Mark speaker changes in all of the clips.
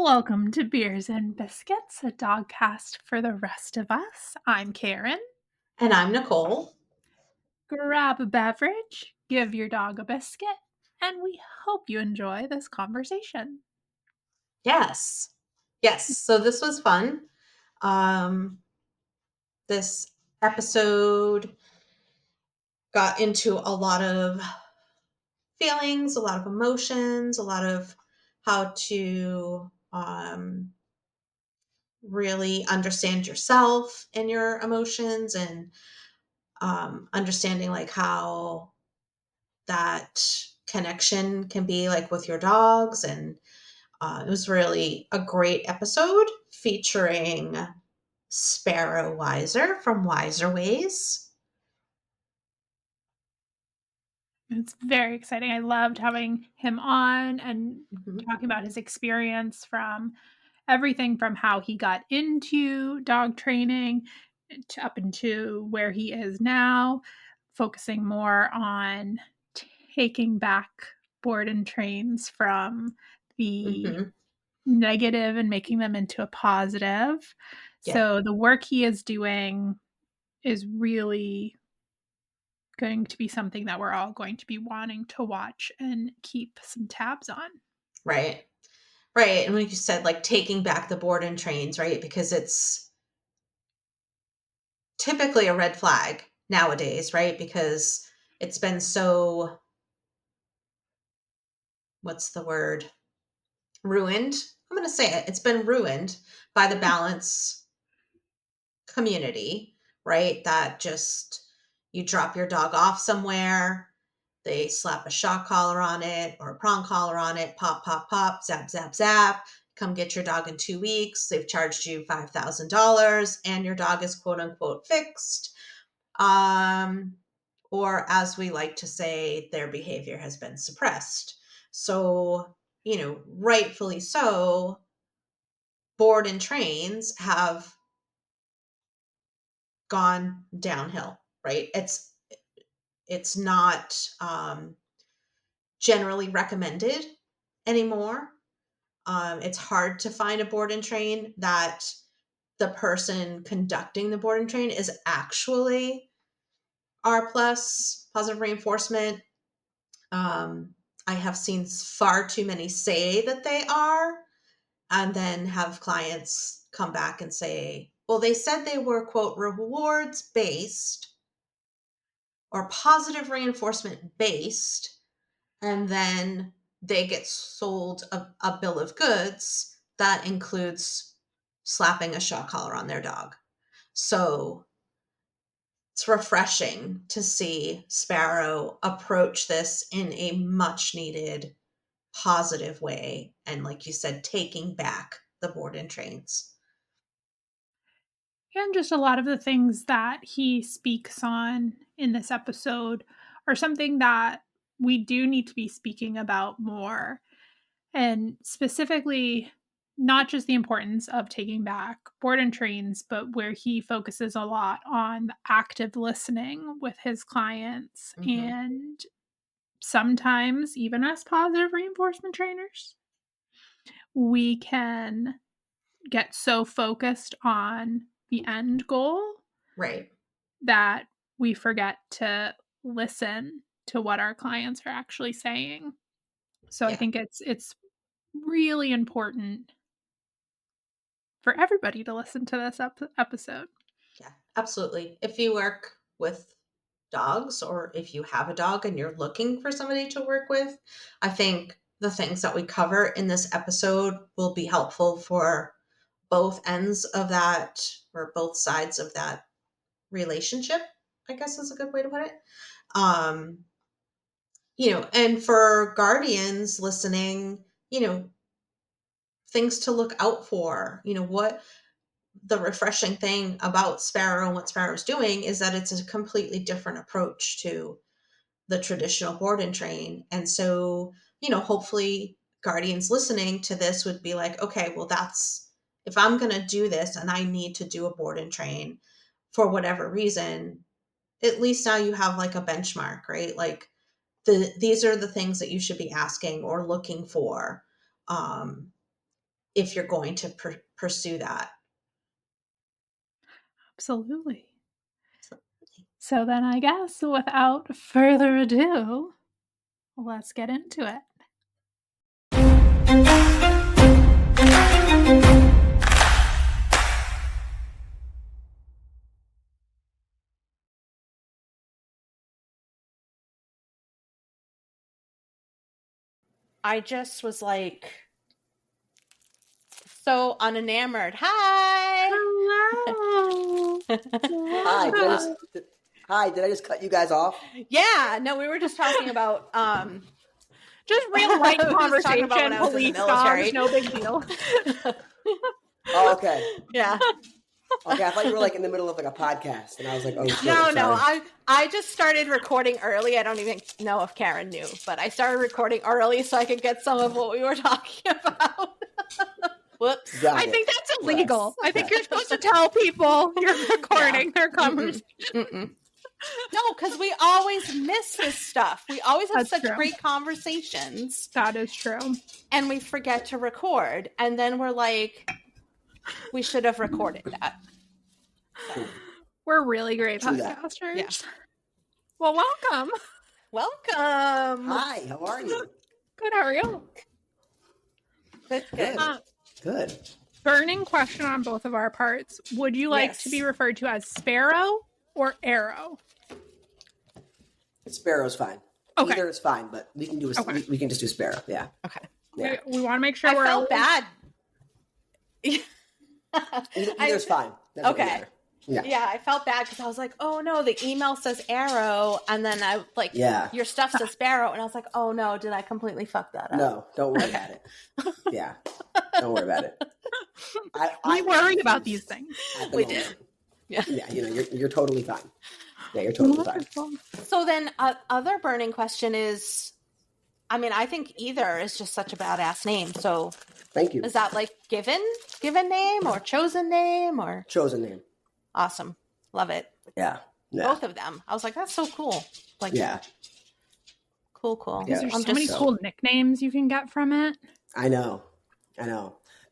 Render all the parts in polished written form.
Speaker 1: Welcome to Beers and Biscuits, a dogcast for the rest of us. I'm Karen.
Speaker 2: And I'm Nicole.
Speaker 1: Grab a beverage, give your dog a biscuit, and we hope you enjoy this conversation.
Speaker 2: Yes. Yes. So this was fun. Um, this episode got into a lot of feelings, a lot of emotions, a lot of how to really understand yourself and your emotions and understanding like how that connection can be like with your dogs. And it was really a great episode featuring Sparrow Weiser from Weiser Ways.
Speaker 1: It's very exciting. I loved having him on and
Speaker 2: Mhm.
Speaker 1: talking about his experience from everything from how he got into dog training to up into where he is now, focusing more on taking back board and trains from the
Speaker 2: Mhm.
Speaker 1: negative and making them into a positive.
Speaker 2: Yeah,
Speaker 1: So the work he is doing is really going to be something that we're all going to be wanting to watch and keep some tabs on.
Speaker 2: right. Right. And when you said like taking back the board and trains, right? Because it's typically a red flag nowadays, right? Because it's been so, what's the word? Ruined. I'm going to say it. It's been ruined by the balance community, right? That just you drop your dog off somewhere, they slap a shock collar on it or a prong collar on it, pop, pop, pop, zap, zap, zap. Come get your dog in 2 weeks. They've charged you $5,000 and your dog is quote unquote fixed. Um, or as we like to say, their behavior has been suppressed. So, rightfully so, board and trains have gone downhill, right? It's not generally recommended anymore. It's hard to find a board and train that the person conducting the board and train is actually R plus positive reinforcement. Um, I have seen far too many say that they are, and then have clients come back and say, well, they said they were, quote, rewards based or positive reinforcement based, and then they get sold a bill of goods that includes slapping a shock collar on their dog. So it's refreshing to see Sparrow approach this in a much needed positive way. And like you said, taking back the board and trains.
Speaker 1: And just a lot of the things that he speaks on in this episode are something that we do need to be speaking about more. And specifically, not just the importance of taking back board and trains, but where he focuses a lot on the active listening with his clients.
Speaker 2: Hmm.
Speaker 1: And sometimes, even as positive reinforcement trainers, we can get so focused on the end goal
Speaker 2: Right.
Speaker 1: that we forget to listen to what our clients are actually saying. So I
Speaker 2: Yeah.
Speaker 1: think it's really important for everybody to listen to this episode.
Speaker 2: Yeah. Absolutely. If you work with dogs or if you have a dog and you're looking for somebody to work with, I think the things that we cover in this episode will be helpful for both ends of that or both sides of that relationship, I guess is a good way to put it. Um, and for guardians listening, things to look out for, what the refreshing thing about Sparrow and what Sparrow's doing is that it's a completely different approach to the traditional board and train. And so, hopefully guardians listening to this would be like, okay, well, that's if I'm going to do this and I need to do a board and train for whatever reason, at least now you have like a benchmark, right? Like these are the things that you should be asking or looking for. Um, if you're going to pursue that.
Speaker 1: Absolutely. So then I guess without further ado, let's get into it.
Speaker 3: I just was like so unenamored. Hi.
Speaker 1: Hello.
Speaker 4: Hi, did I just cut you guys off?
Speaker 3: Yeah, no, we were just talking about
Speaker 1: Just real light
Speaker 3: We were just talking
Speaker 1: conversation,
Speaker 3: about when I was in the
Speaker 1: police
Speaker 3: military.
Speaker 1: dogs, no big deal.
Speaker 4: Oh, okay.
Speaker 3: Yeah.
Speaker 4: Okay, I thought you were like in the middle of like a podcast, and I was like, oh, shit,
Speaker 3: No,
Speaker 4: sorry.
Speaker 3: I just started recording early. I don't even know if Karen knew, but I started recording early so I could get some of what we were talking about. Whoops.
Speaker 4: Got
Speaker 1: I
Speaker 4: it.
Speaker 1: think that's illegal.
Speaker 4: Yes.
Speaker 1: I think you're supposed to tell people you're recording their conversation.
Speaker 3: No, because we always miss this stuff. We always have
Speaker 1: That's
Speaker 3: such
Speaker 1: true.
Speaker 3: great conversations,
Speaker 1: That is true.
Speaker 3: and we forget to record. And then we're like, we should have recorded that. So,
Speaker 1: We're really great
Speaker 4: True that.
Speaker 1: podcasters.
Speaker 3: Yeah.
Speaker 1: Well, welcome.
Speaker 3: welcome.
Speaker 4: Hi, how are you?
Speaker 1: Good, how are you?
Speaker 3: Good.
Speaker 4: Good. Good.
Speaker 1: Burning question on both of our parts. Would you like to be referred to as Sparrow or Arrow?
Speaker 4: Sparrow's fine.
Speaker 1: Okay.
Speaker 4: Either is fine, but we can do we can just do Sparrow. Yeah.
Speaker 3: Okay.
Speaker 4: Yeah.
Speaker 1: We want to make sure
Speaker 3: I
Speaker 1: we're
Speaker 3: felt bad.
Speaker 4: Either's fine. Doesn't
Speaker 3: Okay.
Speaker 4: matter. Yeah.
Speaker 3: Yeah, I felt bad because I was like, oh no, the email says Arrow, and then I like,
Speaker 4: Yeah.
Speaker 3: your stuff says Sparrow, and I was like, oh no, did I completely fuck that up?
Speaker 4: No, don't worry about it. Yeah. Don't worry about it.
Speaker 1: we worry about these things.
Speaker 3: We did. Yeah.
Speaker 4: Yeah, you're totally fine. Yeah, you're totally fine.
Speaker 1: Wonderful.
Speaker 3: So then, other burning question is, I mean, I think either is just such a badass name. So
Speaker 4: Thank you.
Speaker 3: is that like given name or chosen name or
Speaker 4: Chosen name.
Speaker 3: awesome? Love it.
Speaker 4: Yeah. Yeah.
Speaker 3: Both of them. I was like, that's so cool. Like,
Speaker 4: Yeah.
Speaker 3: cool.
Speaker 4: Yeah.
Speaker 1: There's
Speaker 3: I'm
Speaker 1: so many
Speaker 3: just
Speaker 1: cool nicknames you can get from it.
Speaker 4: I know.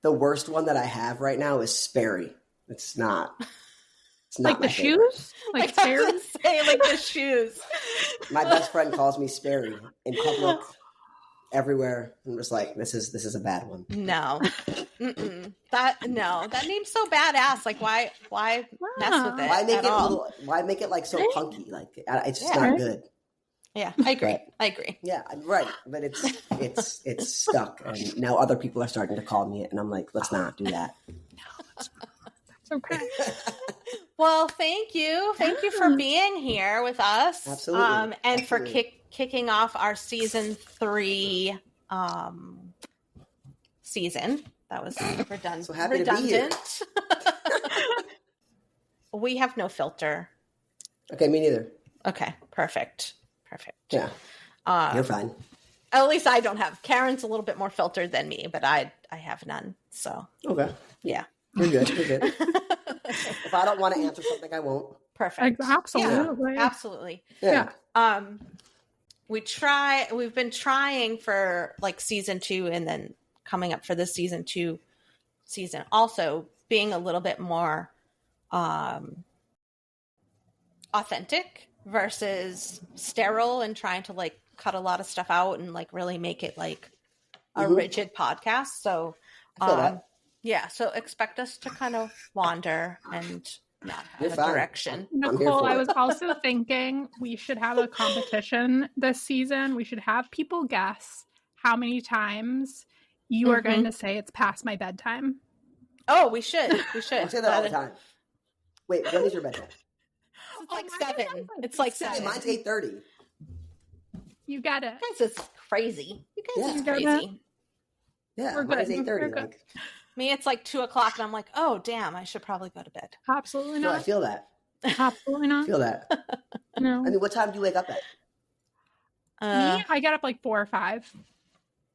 Speaker 4: The worst one that I have right now is Sperry. It's not. It's not
Speaker 1: Like the
Speaker 4: my favorite.
Speaker 1: shoes? Like
Speaker 3: I was
Speaker 1: Sparrow?
Speaker 3: gonna say like the shoes.
Speaker 4: My best friend calls me Sperry in public, everywhere. I'm just like, this is a bad one.
Speaker 3: No. Mm-mm. That name's so badass. Like, why mess with it?
Speaker 4: Why make it like so punky? Like it's just
Speaker 3: Yeah.
Speaker 4: not
Speaker 1: Right.
Speaker 4: good.
Speaker 3: Yeah, I agree.
Speaker 4: Right.
Speaker 3: I agree.
Speaker 4: Yeah, right. But it's stuck, and now other people are starting to call me it, and I'm like, let's not do that.
Speaker 1: It's okay.
Speaker 3: Well, thank you. Thank you for being here with us.
Speaker 4: Absolutely.
Speaker 3: And for
Speaker 4: Absolutely.
Speaker 3: kicking off our season 3 season. That was redundant.
Speaker 4: So happy to be here.
Speaker 3: We have no filter.
Speaker 4: Okay, me neither.
Speaker 3: Okay, perfect.
Speaker 4: Yeah, you're fine.
Speaker 3: At least I don't have. Karen's a little bit more filtered than me, but I have none. So
Speaker 4: Okay,
Speaker 3: yeah,
Speaker 4: you're good. You're good. If I don't want to answer something, I won't.
Speaker 3: perfect.
Speaker 1: Absolutely.
Speaker 3: Absolutely.
Speaker 4: Yeah.
Speaker 3: We've been trying for like season 2 and then coming up for this season 2 season also being a little bit more authentic versus sterile and trying to like cut a lot of stuff out and like really make it like a rigid podcast. So
Speaker 4: I feel that.
Speaker 3: yeah, so expect us to kind of wander and not
Speaker 4: You're
Speaker 3: have a
Speaker 4: fine.
Speaker 3: direction.
Speaker 4: I'm here
Speaker 1: Nicole,
Speaker 4: for
Speaker 1: I
Speaker 4: it.
Speaker 1: was also thinking we should have a competition this season. We should have people guess how many times you are going to say it's past my bedtime.
Speaker 3: Oh, we should. We should.
Speaker 4: I say that all the time. Wait, when is your bedtime?
Speaker 3: It's like
Speaker 1: Oh my
Speaker 3: 7.
Speaker 1: God.
Speaker 3: It's like
Speaker 1: Hey,
Speaker 3: 7.
Speaker 4: Hey, mine's 8:30.
Speaker 1: You get it.
Speaker 3: You guys is crazy. You guys
Speaker 4: Yeah.
Speaker 3: is
Speaker 1: You got
Speaker 3: crazy.
Speaker 4: Yeah,
Speaker 1: We're
Speaker 4: mine's
Speaker 1: good.
Speaker 4: 8:30.
Speaker 1: We're good.
Speaker 4: Like,
Speaker 3: Me, it's like 2:00 and I'm like, oh, damn, I should probably go to bed.
Speaker 1: Absolutely
Speaker 4: no, I
Speaker 1: not.
Speaker 4: feel that.
Speaker 1: Absolutely
Speaker 4: I
Speaker 1: not.
Speaker 4: feel that.
Speaker 1: No.
Speaker 4: I mean, what time do you wake up at?
Speaker 1: Me, I get up like 4 or 5.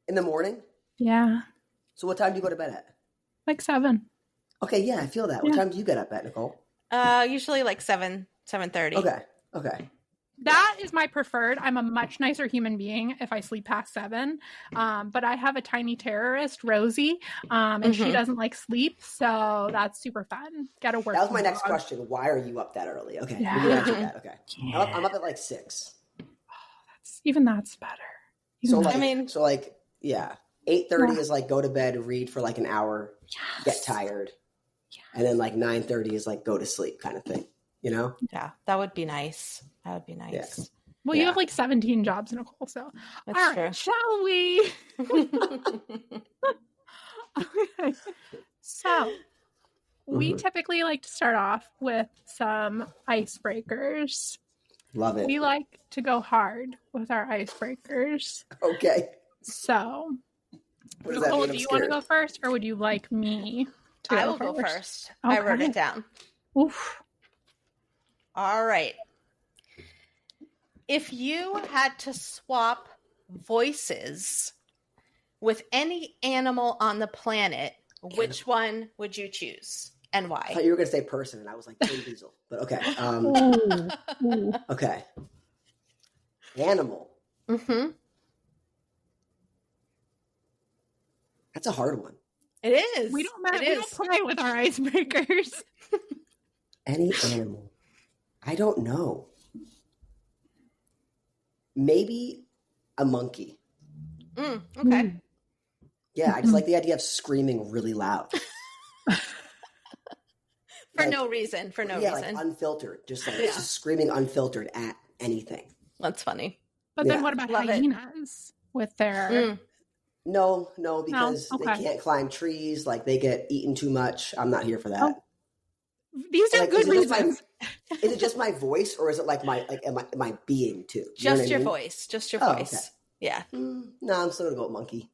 Speaker 4: In the morning?
Speaker 1: Yeah.
Speaker 4: So what time do you go to bed at?
Speaker 1: Like 7.
Speaker 4: Okay, yeah, I feel that. What
Speaker 1: Yeah.
Speaker 4: time do you get up at, Nicole?
Speaker 3: usually like 7:30.
Speaker 4: Okay.
Speaker 1: That is my preferred. I'm a much nicer human being if I sleep past 7. But I have a tiny terrorist, Rosie, and she doesn't like sleep, so that's super fun. Gotta work.
Speaker 4: That was my next
Speaker 1: dog.
Speaker 4: question. Why are you up that early? Okay,
Speaker 1: Yeah.
Speaker 4: we answered that. Okay,
Speaker 1: Yeah.
Speaker 4: I'm up at like 6.
Speaker 1: That's better.
Speaker 4: So
Speaker 1: Even
Speaker 4: like,
Speaker 1: that-
Speaker 4: yeah, 8:30 is like go to bed, read for like an hour, get tired, and then like 9:30 is like go to sleep kind of thing. You know?
Speaker 3: Yeah, that would be nice. That would be nice.
Speaker 4: Yeah.
Speaker 1: Well, you have like 17 jobs, Nicole. So,
Speaker 3: That's
Speaker 1: all
Speaker 3: true.
Speaker 1: right, shall we? Okay. So, we typically like to start off with some icebreakers.
Speaker 4: Love it.
Speaker 1: We like to go hard with our icebreakers.
Speaker 4: Okay.
Speaker 1: So,
Speaker 4: What does that
Speaker 1: Nicole,
Speaker 4: mean?
Speaker 1: do
Speaker 4: I'm
Speaker 1: you want to
Speaker 4: scared.
Speaker 1: go first, or would you like me to
Speaker 3: I will go first. I wrote it down.
Speaker 1: Oof.
Speaker 3: All right. If you had to swap voices with any animal on the planet, which one would you choose and
Speaker 4: I
Speaker 3: why?
Speaker 4: thought you were going to say person, and I was like, Vin Diesel. But okay.
Speaker 1: Ooh.
Speaker 4: Okay. Animal.
Speaker 3: Mm-hmm.
Speaker 4: That's a hard one.
Speaker 3: It is.
Speaker 1: We don't matter.
Speaker 3: It
Speaker 1: We
Speaker 3: is.
Speaker 1: don't play with our icebreakers.
Speaker 4: Any animal. I don't know. Maybe a monkey.
Speaker 3: Okay.
Speaker 4: Yeah, I just like the idea of screaming really loud.
Speaker 3: For no reason. For no
Speaker 4: yeah,
Speaker 3: reason.
Speaker 4: like unfiltered. Just like
Speaker 3: Yeah.
Speaker 4: just screaming unfiltered at anything.
Speaker 3: That's funny.
Speaker 1: But then
Speaker 4: Yeah.
Speaker 1: what about
Speaker 3: Love it.
Speaker 1: hyenas with their...
Speaker 4: No, because
Speaker 1: okay.
Speaker 4: they can't climb trees. Like they get eaten too much. I'm not here for that.
Speaker 1: Oh, these are
Speaker 4: Like,
Speaker 1: good
Speaker 4: is it just
Speaker 1: reasons.
Speaker 4: Is it just my voice, or is it like am I being too? You know
Speaker 3: Just
Speaker 4: what I
Speaker 3: your
Speaker 4: mean?
Speaker 3: voice. Just your
Speaker 4: Oh,
Speaker 3: voice.
Speaker 4: okay.
Speaker 3: Yeah.
Speaker 4: No, I'm still gonna go with monkey.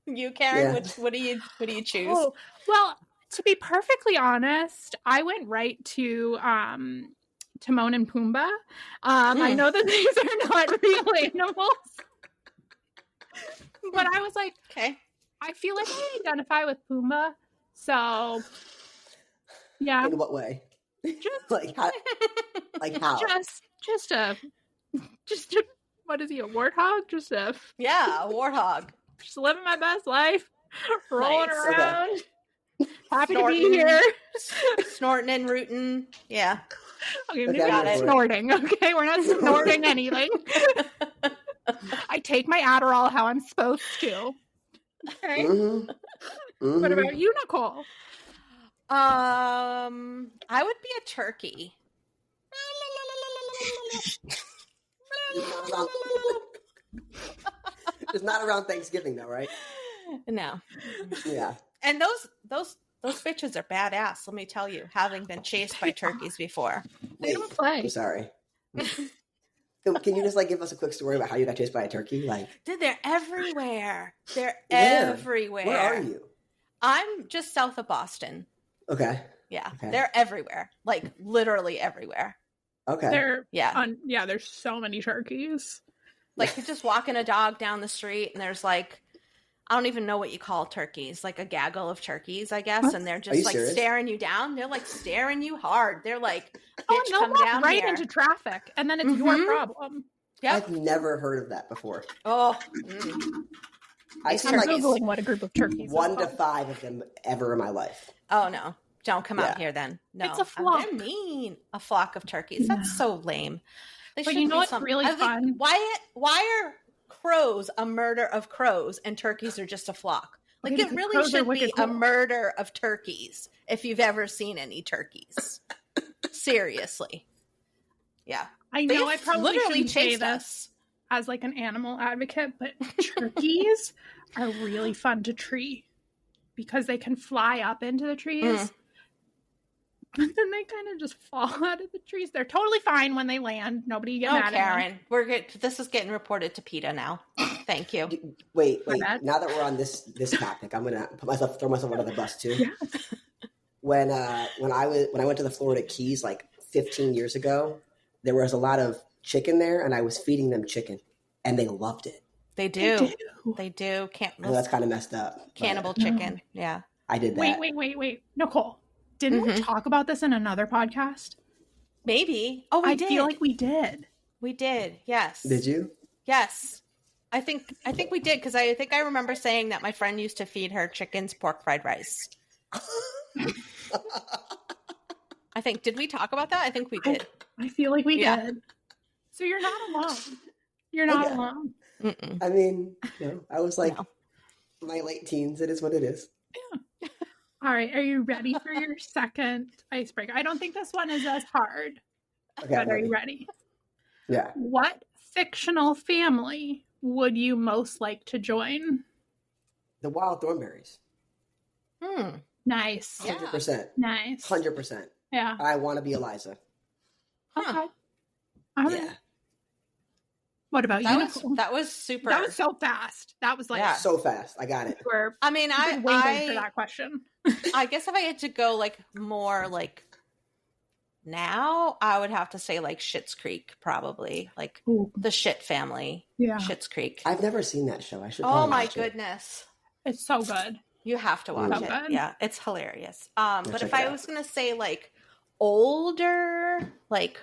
Speaker 3: You, Karen,
Speaker 4: Yeah.
Speaker 3: what do you choose?
Speaker 1: Oh, well, to be perfectly honest, I went right to Timon and Pumbaa. I know that these are not real animals, but I was like,
Speaker 3: Okay.
Speaker 1: I feel like I identify with Pumbaa, so yeah,
Speaker 4: In what way?
Speaker 1: just
Speaker 4: Like how? Like how?
Speaker 1: just a what is he, a warthog? Just
Speaker 3: Yeah, a warthog.
Speaker 1: just living my best life, rolling
Speaker 3: Nice.
Speaker 1: around. Happy
Speaker 3: Snorting.
Speaker 1: to be here.
Speaker 3: Snorting and rooting. Yeah.
Speaker 1: Okay,
Speaker 4: Okay,
Speaker 1: maybe
Speaker 4: I'm
Speaker 1: not
Speaker 3: here for it.
Speaker 1: snorting. Okay, we're not snorting anything. I take my Adderall how I'm supposed to. Okay. What about you, Nicole?
Speaker 3: I would be a turkey.
Speaker 4: It's not around Thanksgiving though, right?
Speaker 3: No.
Speaker 4: Yeah.
Speaker 3: And those bitches are badass, let me tell you, having been chased by turkeys before.
Speaker 1: They don't play.
Speaker 4: I'm sorry. Can you just like give us a quick story about how you got chased by a turkey? Like,
Speaker 3: Dude, they're everywhere. They're
Speaker 4: Where?
Speaker 3: everywhere.
Speaker 4: where are you?
Speaker 3: I'm just south of Boston.
Speaker 4: Okay.
Speaker 3: Yeah.
Speaker 4: Okay.
Speaker 3: They're everywhere. Like literally everywhere.
Speaker 4: Okay.
Speaker 1: They're
Speaker 3: Yeah.
Speaker 1: there's so many turkeys.
Speaker 3: Like you're just walking a dog down the street and there's like, I don't even know what you call turkeys, like a gaggle of turkeys, I guess. And they're
Speaker 4: Are
Speaker 3: just
Speaker 4: you
Speaker 3: like
Speaker 4: serious?
Speaker 3: staring you down. They're like staring you hard. They're like,
Speaker 1: Oh,
Speaker 3: bitch,
Speaker 1: and they'll
Speaker 3: come
Speaker 1: walk
Speaker 3: down
Speaker 1: right
Speaker 3: here.
Speaker 1: into traffic, and then it's your
Speaker 3: Mhm.
Speaker 1: problem.
Speaker 3: Yep.
Speaker 4: I've never heard of that before.
Speaker 3: Oh,
Speaker 4: I've
Speaker 3: I'm
Speaker 4: seen
Speaker 1: I'm
Speaker 4: like
Speaker 1: googling what a group of turkeys.
Speaker 4: 1
Speaker 1: is
Speaker 4: to
Speaker 1: called.
Speaker 4: 5 of them ever in my life.
Speaker 3: oh no. Don't come out
Speaker 4: Yeah.
Speaker 3: here then. No.
Speaker 1: It's a flock.
Speaker 3: They're mean. A flock of turkeys. That's so lame. They
Speaker 1: But
Speaker 3: should
Speaker 1: you know
Speaker 3: be
Speaker 1: what's
Speaker 3: some-
Speaker 1: really
Speaker 3: I was like,
Speaker 1: fun?
Speaker 3: why are crows a murder of crows and turkeys are just a flock? Like
Speaker 1: Okay,
Speaker 3: it
Speaker 1: because
Speaker 3: really
Speaker 1: crows are
Speaker 3: should be
Speaker 1: wicked
Speaker 3: a
Speaker 1: cool.
Speaker 3: murder of turkeys if you've ever seen any turkeys. Seriously. Yeah.
Speaker 1: I
Speaker 3: They
Speaker 1: know I probably
Speaker 3: literally
Speaker 1: shouldn't say
Speaker 3: chased
Speaker 1: this
Speaker 3: us.
Speaker 1: as like an animal advocate, but turkeys are really fun to tree because they can fly up into the trees. But then they kind of just fall out of the trees. They're totally fine when they land. Nobody get
Speaker 3: Oh,
Speaker 1: mad at me.
Speaker 3: Karen, we're good. This is getting reported to PETA now. Thank you.
Speaker 4: Wait.
Speaker 1: My bad.
Speaker 4: Now that we're on this topic, I'm gonna throw myself under the bus too.
Speaker 1: Yeah.
Speaker 4: When I went to the Florida Keys like 15 years ago, there was a lot of chicken there, and I was feeding them chicken, and they loved it.
Speaker 3: They do. They do.
Speaker 4: I know that's kind of messed up. but
Speaker 3: Cannibal chicken. Yeah.
Speaker 4: I did that.
Speaker 1: Wait. Nicole, didn't we talk about this in another podcast?
Speaker 3: Maybe. Oh, we
Speaker 1: I
Speaker 3: did.
Speaker 1: feel like we did.
Speaker 3: We did. Yes.
Speaker 4: Did you?
Speaker 3: Yes. I think we did, because I think I remember saying that my friend used to feed her chickens pork fried rice. I think, did we talk about that? I think we did.
Speaker 1: I feel like we
Speaker 3: Yeah.
Speaker 1: did. So you're not alone. You're not alone.
Speaker 3: Mm-mm.
Speaker 4: I mean, I was like
Speaker 3: No.
Speaker 4: my late teens. It is what it is.
Speaker 1: All right. Are you ready for your second icebreaker? I don't think this one is as hard.
Speaker 4: Okay,
Speaker 1: But
Speaker 4: I'm
Speaker 1: are
Speaker 4: ready.
Speaker 1: you ready?
Speaker 4: Yeah.
Speaker 1: What fictional family would you most like to join?
Speaker 4: The Wild Thornberries.
Speaker 1: Nice.
Speaker 3: Yeah.
Speaker 4: 100%.
Speaker 1: Nice.
Speaker 4: 100%.
Speaker 1: Yeah.
Speaker 4: I want to be Eliza.
Speaker 1: Okay. All right.
Speaker 4: Yeah.
Speaker 1: What about you? Nicole?
Speaker 3: That was super.
Speaker 1: That was so fast. That was like
Speaker 3: Yeah.
Speaker 4: So fast. I got it.
Speaker 1: we're
Speaker 3: I mean,
Speaker 1: been waiting for that question.
Speaker 3: I guess if I had to go like more like now, I would have to say like Schitt's Creek, probably like
Speaker 1: Ooh.
Speaker 3: the Shit family.
Speaker 1: Yeah.
Speaker 3: Schitt's Creek.
Speaker 4: I've never seen that show. I should.
Speaker 3: Oh
Speaker 4: probably
Speaker 3: my
Speaker 4: watch it.
Speaker 3: goodness.
Speaker 1: It's so good.
Speaker 3: You have to watch
Speaker 1: So
Speaker 3: it.
Speaker 1: good.
Speaker 3: Yeah, it's hilarious. But
Speaker 4: check
Speaker 3: if
Speaker 4: it
Speaker 3: I
Speaker 4: out.
Speaker 3: was gonna say like older, like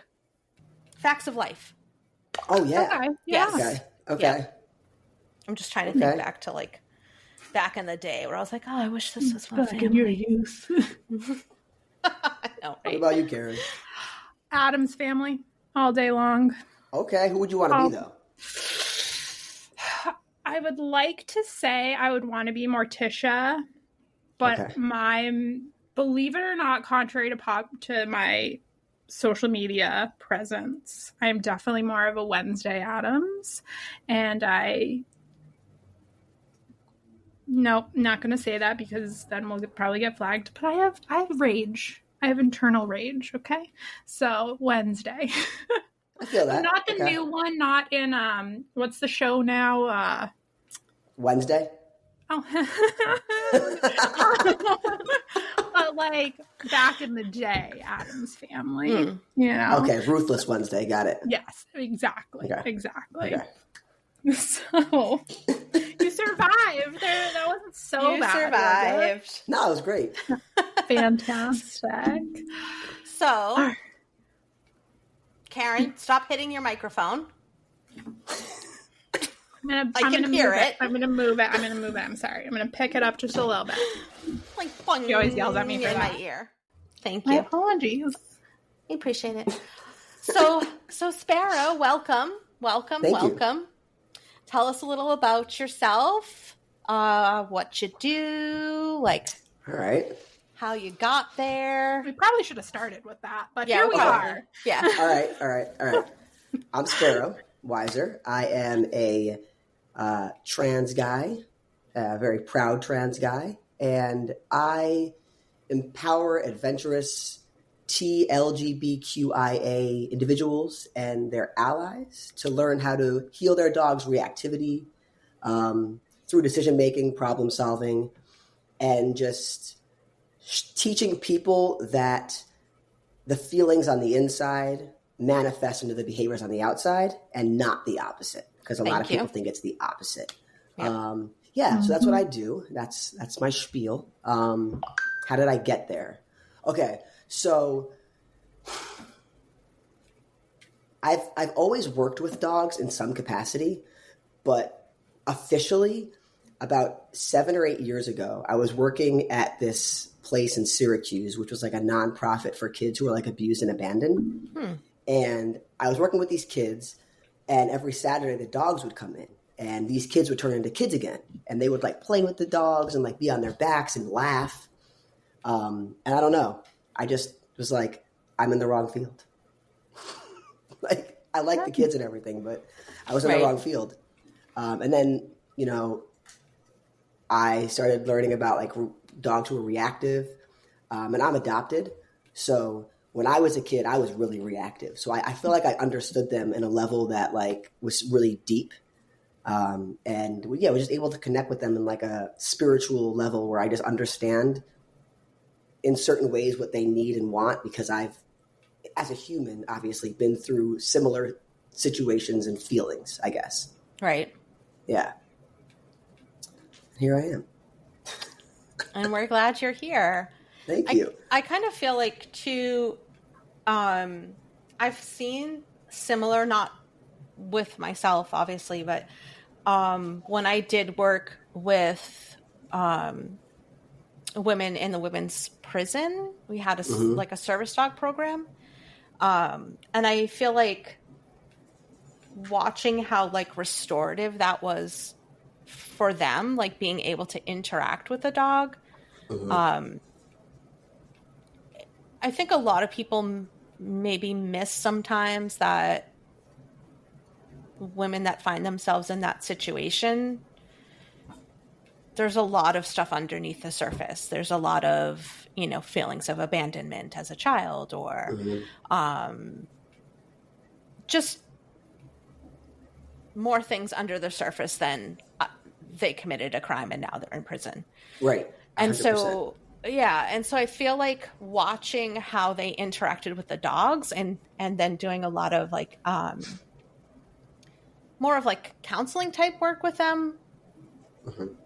Speaker 3: Facts of Life.
Speaker 4: Oh yeah.
Speaker 1: Okay.
Speaker 3: Yes.
Speaker 1: Yeah.
Speaker 4: Okay. Okay.
Speaker 3: Yeah. I'm just trying to
Speaker 4: Okay.
Speaker 3: think back to like back in the day where I was like, oh, I wish this was my
Speaker 1: Back in your
Speaker 3: family.
Speaker 1: youth.
Speaker 3: I know,
Speaker 4: What
Speaker 3: right?
Speaker 4: about you, Karen?
Speaker 1: Adam's family all day long.
Speaker 4: Okay. Who would you want to
Speaker 1: Oh.
Speaker 4: be though?
Speaker 1: I would like to say I would want to be Morticia, but
Speaker 4: Okay.
Speaker 1: believe it or not, contrary to my social media presence, I am definitely more of a Wednesday Addams, and nope, not going to say that because then we'll probably get flagged. But I have rage. I have internal rage. Okay, so Wednesday.
Speaker 4: I feel that.
Speaker 1: Not the
Speaker 4: Okay.
Speaker 1: new one. Not in what's the show now?
Speaker 4: Wednesday.
Speaker 1: Oh, but like back in the day, Adam's family.
Speaker 3: Mm.
Speaker 1: You know.
Speaker 4: Okay. Ruthless Wednesday. Got it.
Speaker 1: Yes, exactly.
Speaker 4: Okay.
Speaker 1: Exactly.
Speaker 4: Okay.
Speaker 1: So you survived. That wasn't so
Speaker 3: You
Speaker 1: bad.
Speaker 3: survived.
Speaker 4: No, it was great.
Speaker 1: Was it? Fantastic.
Speaker 3: So, Karen, stop hitting your microphone.
Speaker 1: I'm
Speaker 3: I can
Speaker 1: gonna
Speaker 3: hear
Speaker 1: move
Speaker 3: it.
Speaker 1: I'm gonna move it. I'm sorry. I'm gonna pick it up just a little bit.
Speaker 3: Like boing
Speaker 1: She always yells at me for
Speaker 3: in
Speaker 1: that.
Speaker 3: my ear. Thank
Speaker 1: My
Speaker 3: you.
Speaker 1: apologies.
Speaker 3: I appreciate it. So Sparrow, welcome.
Speaker 4: Thank you.
Speaker 3: Tell us a little about yourself, what you do, like
Speaker 4: All right.
Speaker 3: how you got there.
Speaker 1: We probably should have started with that, but
Speaker 3: Yeah,
Speaker 1: here we
Speaker 3: probably.
Speaker 1: are.
Speaker 3: Yeah.
Speaker 4: All right. I'm Sparrow Weiser. I am a trans guy, a very proud trans guy, and I empower adventurous TLGBTQIA individuals and their allies to learn how to heal their dog's reactivity through decision making, problem solving, and just teaching people that the feelings on the inside manifest into the behaviors on the outside and not the opposite, because a lot of
Speaker 3: Thank you.
Speaker 4: people think it's the opposite.
Speaker 3: Yep.
Speaker 4: So that's what I do. That's my spiel. How did I get there? Okay, so I've always worked with dogs in some capacity, but officially about 7 or 8 years ago, I was working at this place in Syracuse, which was like a nonprofit for kids who were like abused and abandoned. And I was working with these kids, and every Saturday the dogs would come in, and these kids would turn into kids again, and they would like play with the dogs and like be on their backs and laugh. And I don't know, I just was like, I'm in the wrong field. Like, I like the kids and everything, but I was in the
Speaker 3: Right.
Speaker 4: wrong field. And then, I started learning about like dogs who were reactive, and I'm adopted. So when I was a kid, I was really reactive. So I feel like I understood them in a level that like was really deep. And we're just able to connect with them in like a spiritual level where I just understand in certain ways what they need and want, because I've, as a human, obviously been through similar situations and feelings, I guess.
Speaker 3: Right.
Speaker 4: Yeah. Here I am.
Speaker 3: And we're glad you're here.
Speaker 4: Thank you.
Speaker 3: I kind of feel like too, I've seen similar, not with myself, obviously, but when I did work with women in the women's prison, we had like a service dog program. And I feel like watching how like restorative that was for them, like being able to interact with a dog. I think a lot of people maybe miss sometimes that women that find themselves in that situation, there's a lot of stuff underneath the surface. There's a lot of, feelings of abandonment as a child, or just more things under the surface than they committed a crime and now they're in prison.
Speaker 4: Right. 100%.
Speaker 3: And so, yeah. And so I feel like watching how they interacted with the dogs and then doing a lot of like, more of like counseling type work with them,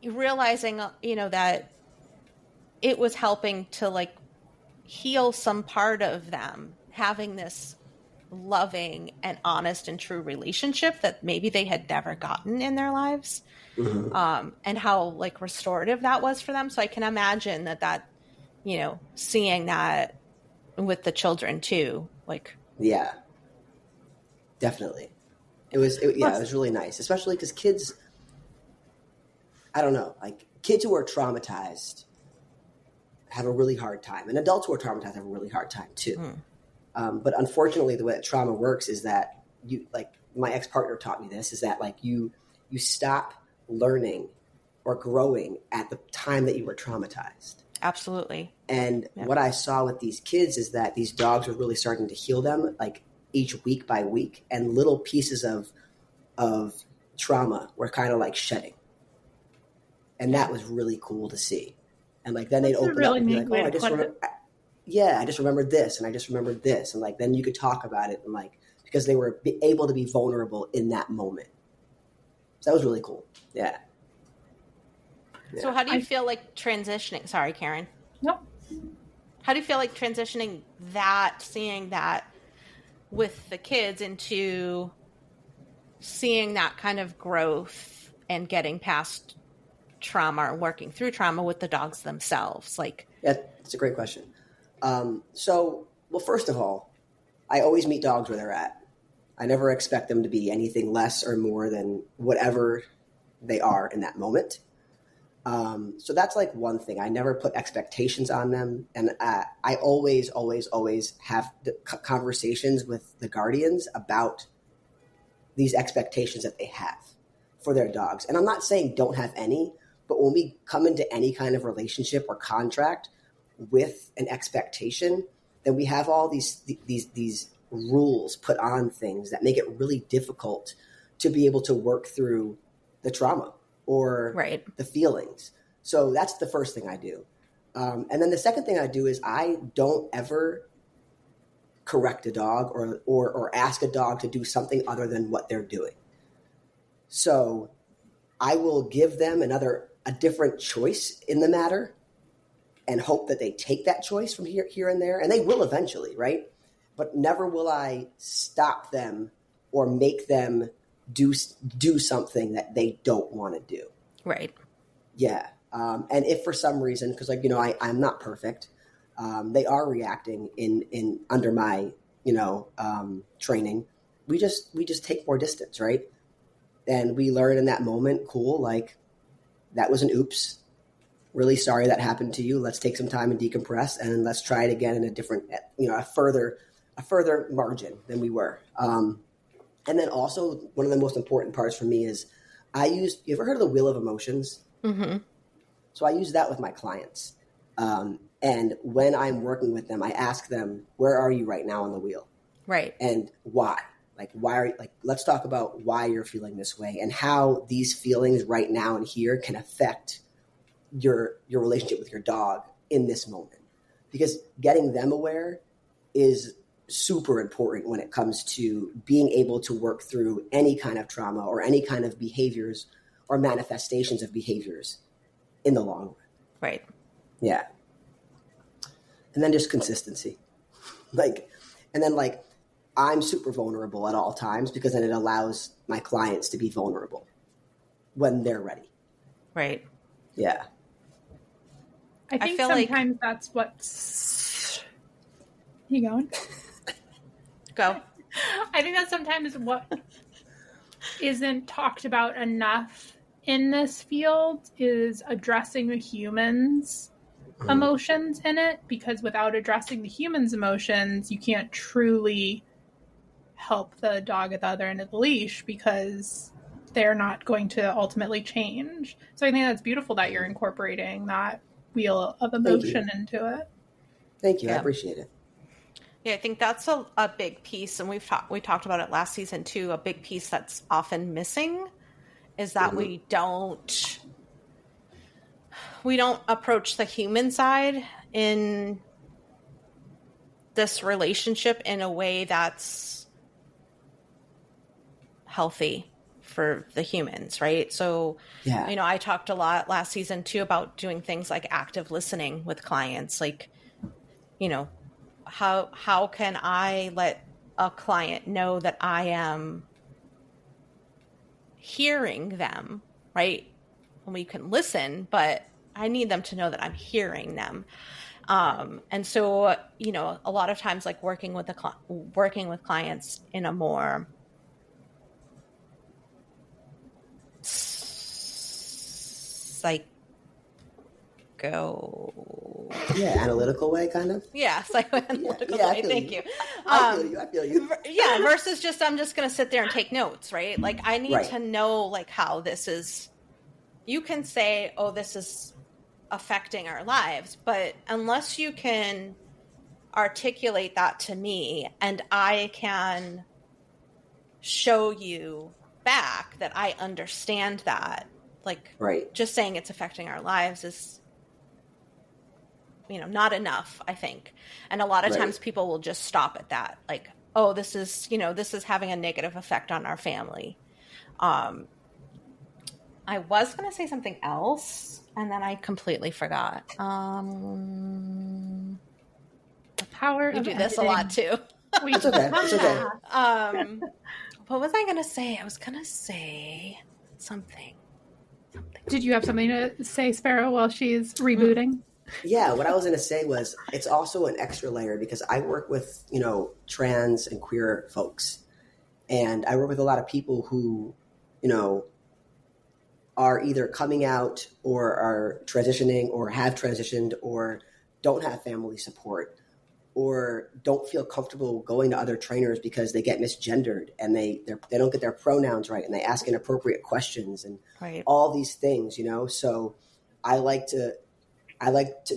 Speaker 3: realizing, that it was helping to like heal some part of them, having this loving and honest and true relationship that maybe they had never gotten in their lives. And how like restorative that was for them. So I can imagine that, seeing that with the children too, like,
Speaker 4: yeah, definitely. It was really nice, especially because kids, I don't know, like kids who are traumatized have a really hard time, and adults who are traumatized have a really hard time too. But unfortunately, the way that trauma works is that my ex-partner taught me this, is that like you stop learning or growing at the time that you were traumatized.
Speaker 3: Absolutely.
Speaker 4: And what I saw with these kids is that these dogs were really starting to heal them, like each week by week, and little pieces of trauma were kind of like shedding. And that was really cool to see. And like then they'd open up and be like, "Oh, I just remembered this, and I just remembered this," and like then you could talk about it, and like because they were able to be vulnerable in that moment. So that was really cool. Yeah.
Speaker 3: So how do you feel like transitioning? Sorry, Karen.
Speaker 1: No.
Speaker 3: How do you feel like transitioning that, seeing that with the kids into seeing that kind of growth and getting past trauma or working through trauma with the dogs themselves? Like,
Speaker 4: yeah, that's a great question. So, first of all, I always meet dogs where they're at. I never expect them to be anything less or more than whatever they are in that moment. So that's like one thing. I never put expectations on them. And I always have conversations with the guardians about these expectations that they have for their dogs. And I'm not saying don't have any, but when we come into any kind of relationship or contract with an expectation, then we have all these rules put on things that make it really difficult to be able to work through the trauma or the feelings. So that's the first thing I do. And then the second thing I do is I don't ever correct a dog or ask a dog to do something other than what they're doing. So I will give them a different choice in the matter and hope that they take that choice from here and there. And they will eventually, right? But never will I stop them or make them do something that they don't want to do.
Speaker 3: Right.
Speaker 4: Yeah. And if for some reason, because I'm not perfect, they are reacting in under my training, we just take more distance, right? And we learn in that moment, cool, like that was an oops. Really sorry that happened to you. Let's take some time and decompress, and let's try it again in a different, a further margin than we were. And then also one of the most important parts for me is you ever heard of the wheel of emotions?
Speaker 3: Mm-hmm.
Speaker 4: So I use that with my clients. And when I'm working with them, I ask them, where are you right now on the wheel?
Speaker 3: Right.
Speaker 4: And why? Let's talk about why you're feeling this way and how these feelings right now and here can affect your relationship with your dog in this moment. Because getting them aware is super important when it comes to being able to work through any kind of trauma or any kind of behaviors or manifestations of behaviors in the long run.
Speaker 3: Right.
Speaker 4: Yeah. And then just consistency. I'm super vulnerable at all times because then it allows my clients to be vulnerable when they're ready.
Speaker 3: Right.
Speaker 4: Yeah.
Speaker 1: I think
Speaker 3: feel like-
Speaker 1: sometimes that's what's. You going?
Speaker 3: Go.
Speaker 1: I think that's sometimes what isn't talked about enough in this field is addressing the humans' emotions in it, because without addressing the humans' emotions, you can't truly help the dog at the other end of the leash because they're not going to ultimately change. So I think that's beautiful that you're incorporating that wheel of emotion into it.
Speaker 4: Thank you. I
Speaker 3: Yeah.
Speaker 4: appreciate it.
Speaker 3: Yeah, I think that's a big piece, and we talked about it last season too. A big piece that's often missing is that we don't approach the human side in this relationship in a way that's healthy for the humans, right? So,
Speaker 4: Yeah.
Speaker 3: you know, I talked a lot last season too about doing things like active listening with clients, like, you know, how can I let a client know that I am hearing them, right? And we can listen, but I need them to know that I'm hearing them. And so, you know, a lot of times, like working with clients in a more
Speaker 4: Analytical way, kind of.
Speaker 3: Psychoanalytical
Speaker 4: Yeah,
Speaker 3: way. Thank you.
Speaker 4: I feel you.
Speaker 3: Yeah, versus just I'm just going to sit there and take notes, right? Like I need to know like how this is. You can say, "Oh, this is affecting our lives," but unless you can articulate that to me and I can show you back that I understand that, like just saying it's affecting our lives is, you know, not enough, I think. And a lot of times people will just stop at that. Like, oh, this is, you know, this is having a negative effect on our family. I was going to say something else and then I completely forgot.
Speaker 1: The power
Speaker 3: we
Speaker 1: of
Speaker 3: do this
Speaker 1: editing.
Speaker 3: a lot too.
Speaker 4: It's okay. It's okay.
Speaker 3: What was I going to say? I was going to say something.
Speaker 1: Did you have something to say, Sparrow, while she's rebooting?
Speaker 4: Yeah, what I was going to say was it's also an extra layer because I work with, you know, trans and queer folks. And I work with a lot of people who, you know, are either coming out or are transitioning or have transitioned or don't have family support or don't feel comfortable going to other trainers because they get misgendered and they don't get their pronouns right and they ask inappropriate questions and all these things, you know. So I like to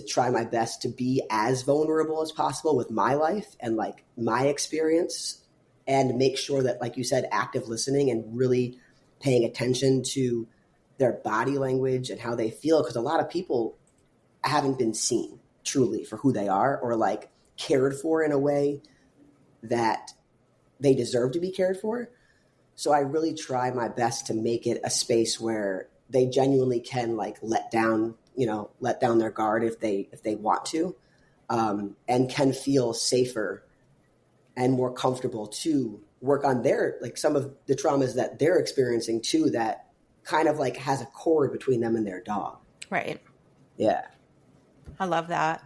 Speaker 4: try my best to be as vulnerable as possible with my life and like my experience and make sure that, like you said, active listening and really paying attention to their body language and how they feel. Because a lot of people haven't been seen truly for who they are or like cared for in a way that they deserve to be cared for. So I really try my best to make it a space where they genuinely can like let down their guard if they want to, and can feel safer and more comfortable to work on their, like some of the traumas that they're experiencing too, that kind of like has a cord between them and their dog.
Speaker 3: Right.
Speaker 4: Yeah.
Speaker 3: I love that.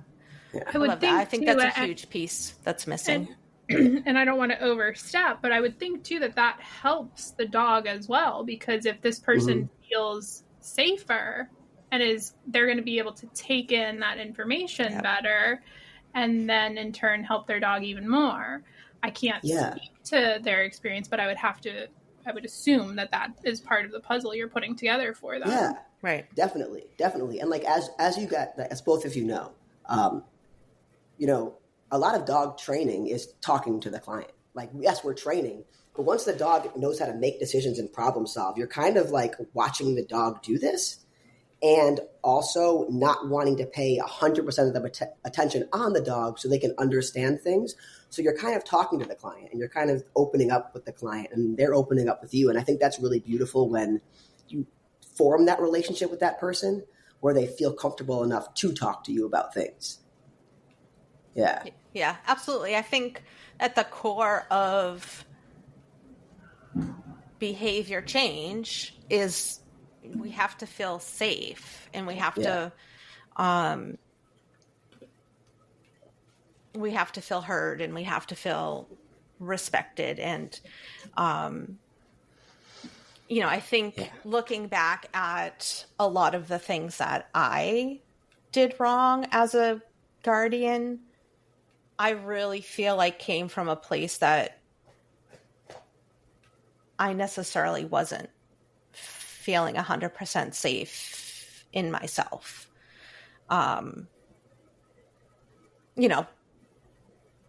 Speaker 4: Yeah.
Speaker 3: I think that's a huge piece that's missing.
Speaker 1: And I don't want to overstep, but I would think too that helps the dog as well, because if this person feels safer and they're going to be able to take in that information better and then in turn help their dog even more. I can't speak to their experience, but I would assume that is part of the puzzle you're putting together for them.
Speaker 4: Yeah.
Speaker 3: Right.
Speaker 4: Definitely. And like, as both of you know, you know, a lot of dog training is talking to the client. Like, yes, we're training, but once the dog knows how to make decisions and problem solve, you're kind of like watching the dog do this and also not wanting to pay 100% of the attention on the dog so they can understand things. So you're kind of talking to the client and you're kind of opening up with the client and they're opening up with you. And I think that's really beautiful when you form that relationship with that person where they feel comfortable enough to talk to you about things. Yeah.
Speaker 3: Yeah, absolutely. I think at the core of behavior change is we have to feel safe, and we have to feel heard, and we have to feel respected. And I think looking back at a lot of the things that I did wrong as a guardian, I really feel like came from a place that I necessarily wasn't feeling 100% safe in myself.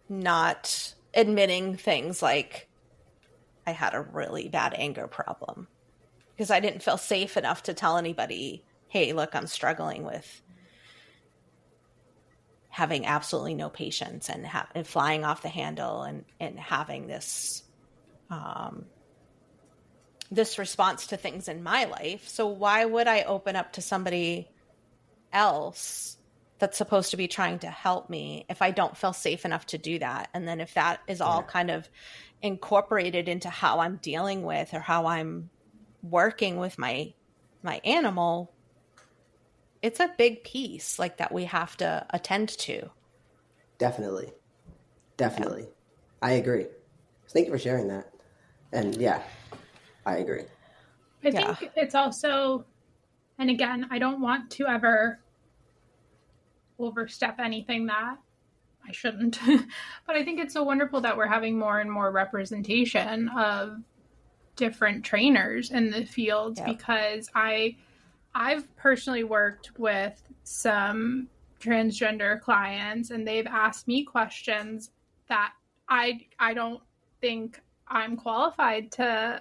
Speaker 3: Not admitting things like I had a really bad anger problem because I didn't feel safe enough to tell anybody, hey, look, I'm struggling with having absolutely no patience and flying off the handle and having this this response to things in my life. So why would I open up to somebody else that's supposed to be trying to help me if I don't feel safe enough to do that? And then if that is all kind of incorporated into how I'm dealing with or how I'm working with my animal, it's a big piece like that we have to attend to.
Speaker 4: Definitely. I agree. Thank you for sharing that. And I agree.
Speaker 1: I think it's also, and again, I don't want to ever overstep anything that I shouldn't, but I think it's so wonderful that we're having more and more representation of different trainers in the field, because I've personally worked with some transgender clients, and they've asked me questions that I don't think I'm qualified to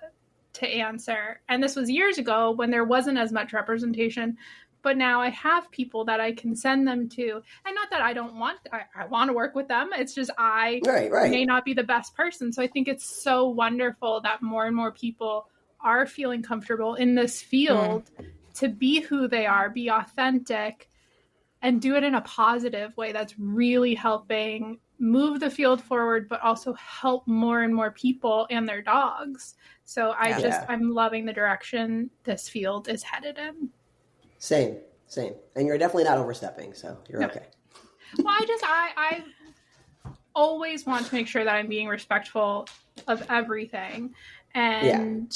Speaker 1: answer. And this was years ago when there wasn't as much representation, but now I have people that I can send them to. And not that I don't want, I want to work with them. It's just I may not be the best person. So I think it's so wonderful that more and more people are feeling comfortable in this field to be who they are, be authentic, and do it in a positive way that's really helping move the field forward, but also help more and more people and their dogs. So I'm loving the direction this field is headed in.
Speaker 4: Same. And you're definitely not overstepping, so you're okay.
Speaker 1: Well, I always want to make sure that I'm being respectful of everything. And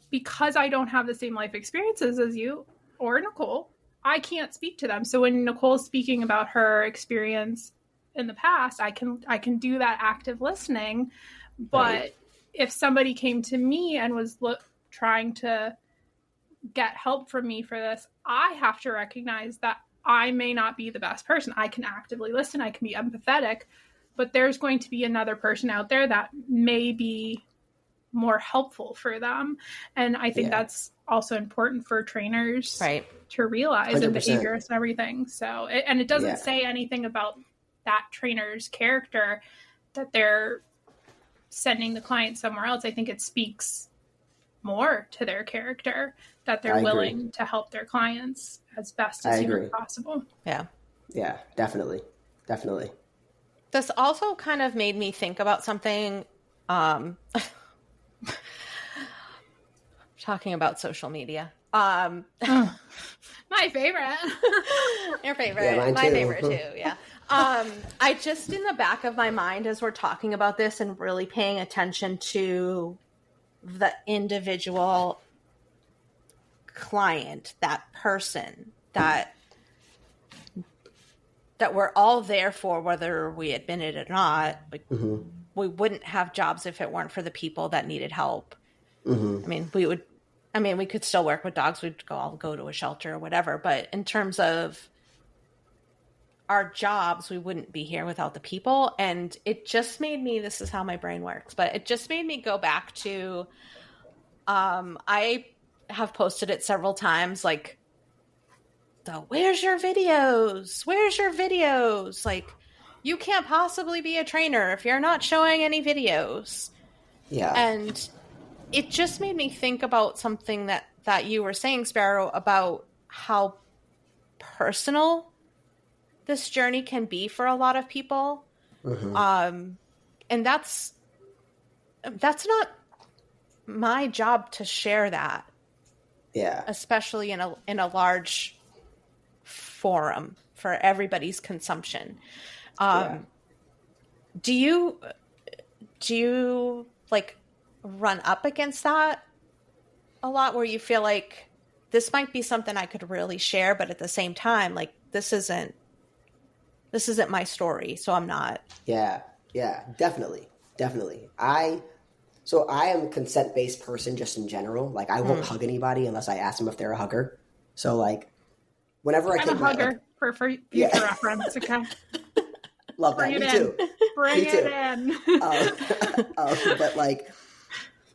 Speaker 1: because I don't have the same life experiences as you or Nicole, I can't speak to them. So when Nicole's speaking about her experience in the past, I can do that active listening. But if somebody came to me and was trying to get help from me for this, I have to recognize that I may not be the best person. I can actively listen, I can be empathetic, but there's going to be another person out there that may be more helpful for them. And I think that's also important for trainers to realize, 100%. And behaviorists and everything. So, it doesn't say anything about that trainer's character that they're sending the client somewhere else. I think it speaks more to their character that they're willing to help their clients as best as humanly possible.
Speaker 4: Yeah, definitely.
Speaker 3: This also kind of made me think about something, talking about social media.
Speaker 1: My favorite.
Speaker 3: Your favorite.
Speaker 4: Yeah,
Speaker 3: my favorite too, yeah. I just, in the back of my mind as we're talking about this and really paying attention to the individual client, that person that we're all there for, whether we admit it or not. We wouldn't have jobs if it weren't for the people that needed help. We could still work with dogs. We'd all go to a shelter or whatever. But in terms of our jobs, we wouldn't be here without the people. And it just made me, this is how my brain works, but it just made me go back to, I have posted it several times, like, where's your videos? Like, you can't possibly be a trainer if you're not showing any videos.
Speaker 4: Yeah.
Speaker 3: And it just made me think about something that you were saying, Sparrow, about how personal this journey can be for a lot of people. And that's not my job to share that.
Speaker 4: Yeah.
Speaker 3: Especially in a large forum for everybody's consumption. Do you like run up against that a lot, where you feel like this might be something I could really share, but at the same time, like this isn't my story, so I'm not.
Speaker 4: Yeah, definitely. I am a consent-based person just in general. Like, I won't hug anybody unless I ask them if they're a hugger. So, like, whenever
Speaker 1: I'm a hugger for future reference. Okay.
Speaker 4: Love that. Me too.
Speaker 1: Bring it in.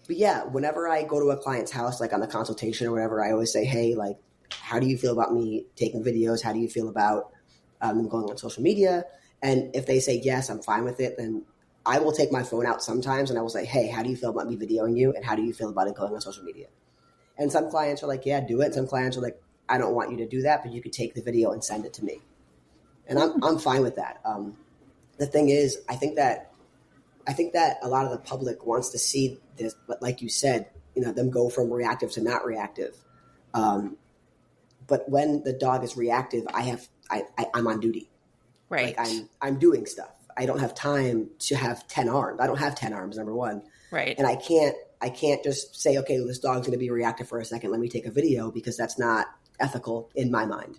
Speaker 4: But yeah, whenever I go to a client's house, like on the consultation or whatever, I always say, hey, like, how do you feel about me taking videos? How do you feel about them going on social media? And if they say, yes, I'm fine with it, then I will take my phone out sometimes and I will say, hey, how do you feel about me videoing you? And how do you feel about it going on social media? And some clients are like, yeah, do it. Some clients are like, I don't want you to do that, but you could take the video and send it to me. And I'm fine with that. The thing is, I think that a lot of the public wants to see this, but like you said, them go from reactive to not reactive. But when the dog is reactive, I'm on duty.
Speaker 3: Right.
Speaker 4: Like I'm doing stuff. I don't have time to have 10 arms. I don't have 10 arms, number one.
Speaker 3: Right.
Speaker 4: And I can't just say, okay, well, this dog's going to be reactive for a second. Let me take a video, because that's not ethical in my mind.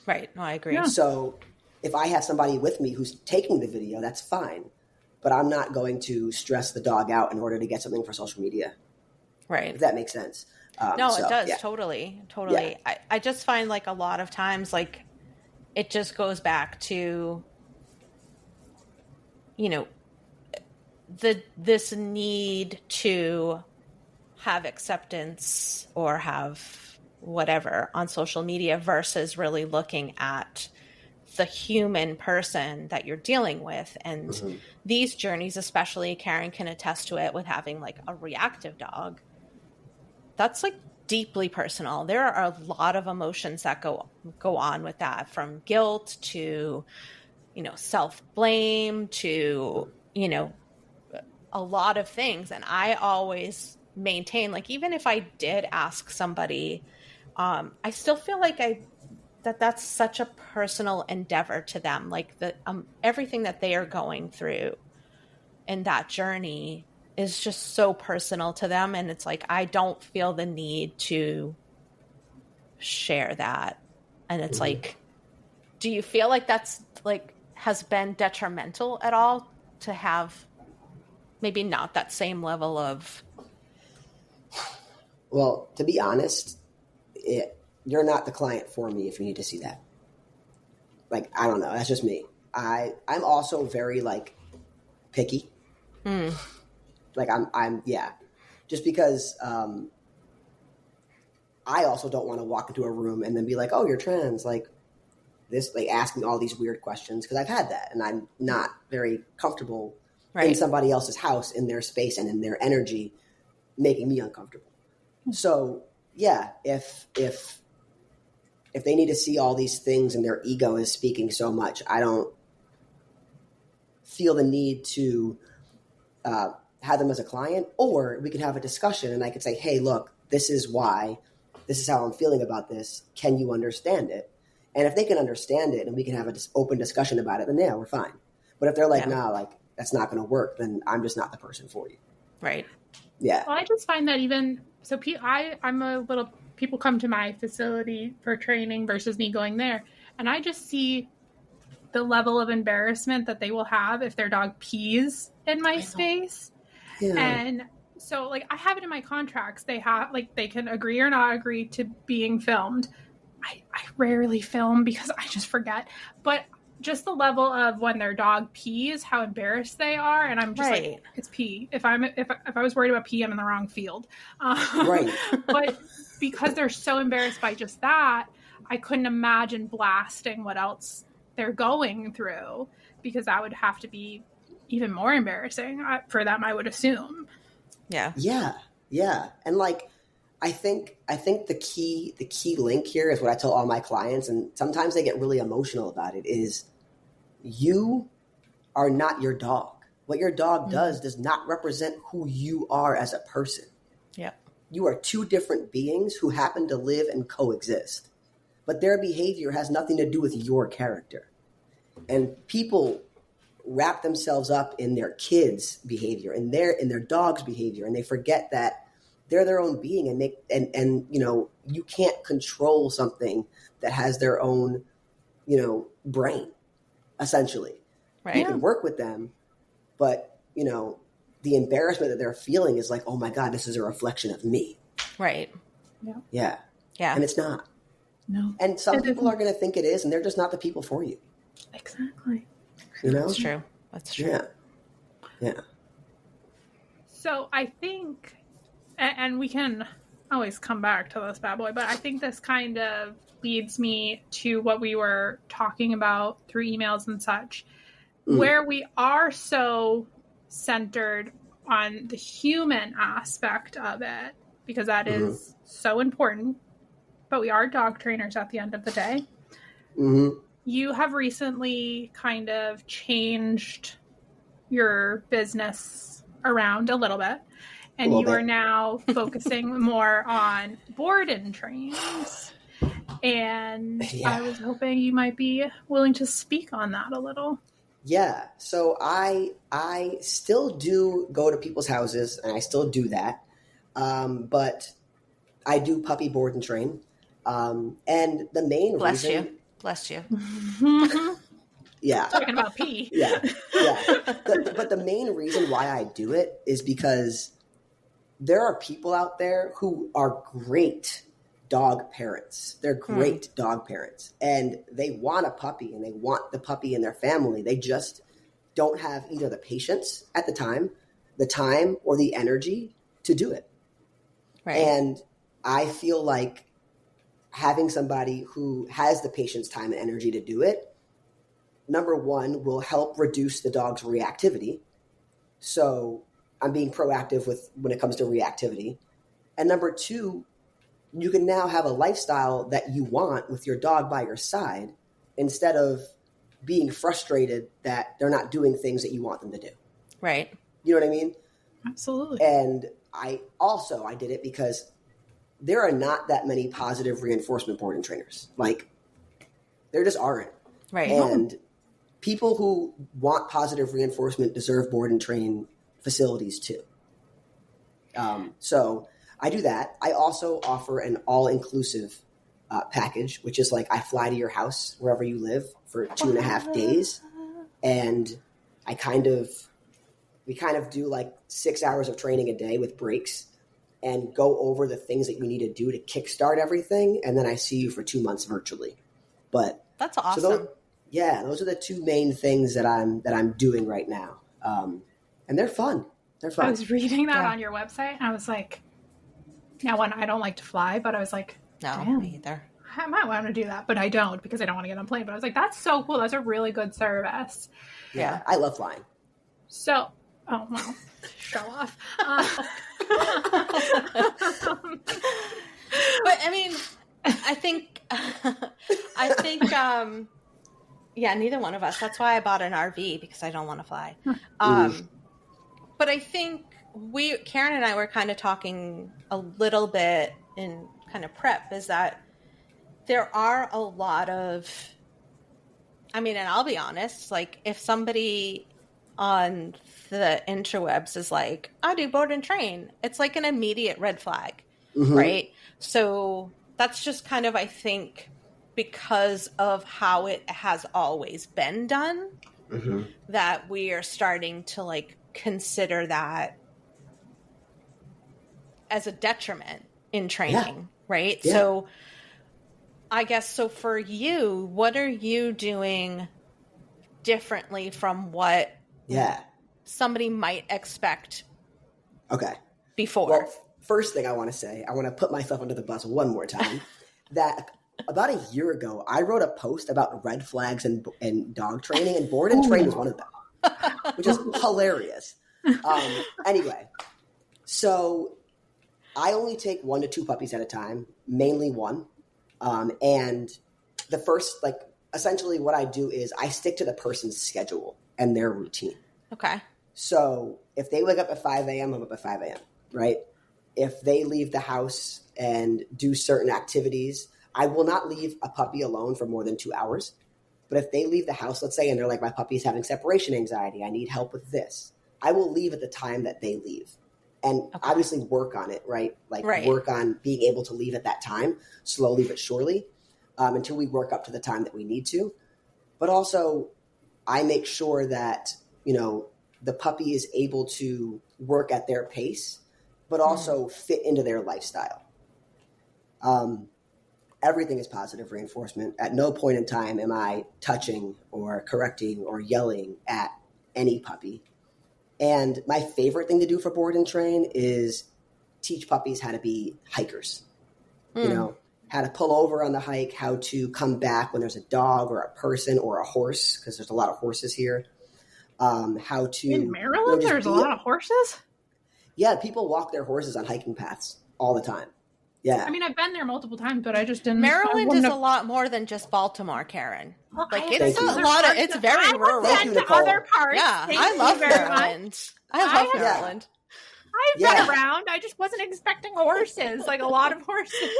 Speaker 3: Right. No, I agree.
Speaker 1: Yeah.
Speaker 4: So if I have somebody with me who's taking the video, that's fine. But I'm not going to stress the dog out in order to get something for social media.
Speaker 3: Right.
Speaker 4: If that makes sense.
Speaker 3: No, it does.
Speaker 4: Yeah.
Speaker 3: Totally.
Speaker 4: Yeah.
Speaker 3: I just find like a lot of times, like it just goes back to, this need to have acceptance or have whatever on social media versus really looking at the human person that you're dealing with. And these journeys, especially Karen can attest to it with having like a reactive dog, that's like deeply personal. There are a lot of emotions that go on with that, from guilt to, self-blame to, a lot of things. And I always maintain, like, even if I did ask somebody, I still feel like that's such a personal endeavor to them. Like everything that they are going through in that journey is just so personal to them. And it's like, I don't feel the need to share that. And it's like, do you feel like that's like has been detrimental at all to have maybe not that same level of?
Speaker 4: Well, to be honest, you're not the client for me if you need to see that. Like, I don't know. That's just me. I'm also very like picky. Like I'm just because I also don't want to walk into a room and then be like, oh, you're trans, like this, like asking all these weird questions, because I've had that and I'm not very comfortable in somebody else's house, in their space and in their energy, making me uncomfortable. So yeah, if they need to see all these things and their ego is speaking so much, I don't feel the need to have them as a client. Or we could have a discussion and I could say, hey, look, this is why, this is how I'm feeling about this. Can you understand it? And if they can understand it and we can have an open discussion about it, then yeah, we're fine. But if they're like, nah, like that's not going to work, then I'm just not the person for you.
Speaker 3: Right.
Speaker 4: Yeah.
Speaker 1: Well, I just find that even so, I'm a little. People come to my facility for training versus me going there, and I just see the level of embarrassment that they will have if their dog pees in my space. Yeah. And so, like, I have it in my contracts. They have, like, they can agree or not agree to being filmed. I rarely film because I just forget, but just the level of when their dog pees, how embarrassed they are, and I'm just like, it's pee. If I was worried about pee, I'm in the wrong field. Right. But because they're so embarrassed by just that, I couldn't imagine blasting what else they're going through, because that would have to be even more embarrassing for them, I would assume.
Speaker 3: Yeah.
Speaker 4: Yeah. Yeah. And like, I think the key link here is what I tell all my clients, and sometimes they get really emotional about it, is you are not your dog. What your dog does not represent who you are as a person.
Speaker 3: Yep.
Speaker 4: You are two different beings who happen to live and coexist. But their behavior has nothing to do with your character. And people wrap themselves up in their kids' behavior and their dog's behavior, and they forget that they're their own being, and you know, you can't control something that has their own, you know, brain, essentially.
Speaker 3: Right.
Speaker 4: You can work with them, but you know, the embarrassment that they're feeling is like, oh my God, this is a reflection of me.
Speaker 3: Right.
Speaker 4: Yeah.
Speaker 3: Yeah.
Speaker 4: And it's not.
Speaker 1: No.
Speaker 4: And some people are going to think it is, and they're just not the people for you.
Speaker 1: Exactly.
Speaker 4: You know?
Speaker 3: That's true. That's true.
Speaker 4: Yeah. Yeah.
Speaker 1: So I think, and we can always come back to this bad boy, but I think this kind of leads me to what we were talking about through emails and such, where we are so centered on the human aspect of it, because that is so important, but we are dog trainers at the end of the day.
Speaker 4: Mm-hmm.
Speaker 1: You have recently kind of changed your business around a little bit, and you are now focusing more on board and trains. And I was hoping you might be willing to speak on that a little.
Speaker 4: Yeah. So I still do go to people's houses, and I still do that. But I do puppy board and train. And the main reason...
Speaker 3: Bless you.
Speaker 4: Yeah.
Speaker 1: Talking about pee.
Speaker 4: Yeah. But the main reason why I do it is because there are people out there who are great dog parents. They're great dog parents, and they want a puppy, and they want the puppy in their family. They just don't have either the patience at the time, or the energy to do it.
Speaker 3: Right.
Speaker 4: And I feel like having somebody who has the patience, time, and energy to do it, number one, will help reduce the dog's reactivity. So I'm being proactive when it comes to reactivity. And number two, you can now have a lifestyle that you want with your dog by your side, instead of being frustrated that they're not doing things that you want them to do.
Speaker 3: Right.
Speaker 4: You know what I mean?
Speaker 1: Absolutely.
Speaker 4: And I did it because there are not that many positive reinforcement board and trainers. Like, there just aren't.
Speaker 3: Right.
Speaker 4: And people who want positive reinforcement deserve board and train facilities too. So I do that. I also offer an all-inclusive package, which is like I fly to your house wherever you live for 2.5 days, and we kind of do like 6 hours of training a day with breaks, and go over the things that you need to do to kickstart everything, and then I see you for 2 months virtually. But
Speaker 3: that's awesome.
Speaker 4: So those are the two main things that I'm doing right now, and they're fun. They're fun.
Speaker 1: I was reading that on your website, and I was like, now when I don't like to fly, but I was like,
Speaker 3: no,
Speaker 1: damn,
Speaker 3: me either.
Speaker 1: I might want to do that, but I don't, because I don't want to get on a plane. But I was like, that's so cool. That's a really good service.
Speaker 4: Yeah. I love flying.
Speaker 1: So, oh, well, show off.
Speaker 3: But I mean, I think, yeah, neither one of us. That's why I bought an RV, because I don't want to fly. But I think Karen and I were kind of talking a little bit in kind of prep, is that there are a lot of, I mean, and I'll be honest, like if somebody on the interwebs is like, I do board and train, it's like an immediate red flag, right? So that's just kind of, I think, because of how it has always been done, that we are starting to like consider that as a detriment in training, right? Yeah. So I guess, so for you, what are you doing differently from what somebody might expect before?
Speaker 4: Well, first thing I want to say, I want to put myself under the bus one more time, that about a year ago, I wrote a post about red flags and dog training, and board and train was one of them, which is hilarious. Anyway, so I only take 1 to 2 puppies at a time, mainly one. And the first essentially what I do is I stick to the person's schedule and their routine.
Speaker 3: Okay.
Speaker 4: So if they wake up at 5 a.m., I'm up at 5 a.m., right? If they leave the house and do certain activities, I will not leave a puppy alone for more than 2 hours. But if they leave the house, let's say, and they're like, my puppy's having separation anxiety, I need help with this, I will leave at the time that they leave. And obviously work on it, right? Like work on being able to leave at that time, slowly but surely, until we work up to the time that we need to. But also, I make sure that, you know, the puppy is able to work at their pace, but also fit into their lifestyle. Everything is positive reinforcement. At no point in time am I touching or correcting or yelling at any puppy. And my favorite thing to do for board and train is teach puppies how to be hikers. You know, how to pull over on the hike, how to come back when there's a dog or a person or a horse, because there's a lot of horses here. How to
Speaker 1: in Maryland, there's a lot of horses.
Speaker 4: Yeah, people walk their horses on hiking paths all the time. Yeah,
Speaker 1: I mean, I've been there multiple times, but I just didn't.
Speaker 3: Maryland is a lot more than just Baltimore, Karen.
Speaker 1: Well,
Speaker 3: like it's a lot of. It's very rural.
Speaker 1: I've been to other parts.
Speaker 3: Yeah,
Speaker 1: Thank
Speaker 3: I love
Speaker 1: you very
Speaker 3: Maryland.
Speaker 1: much.
Speaker 3: I love Maryland.
Speaker 1: I've been around. I just wasn't expecting horses, like a lot of horses.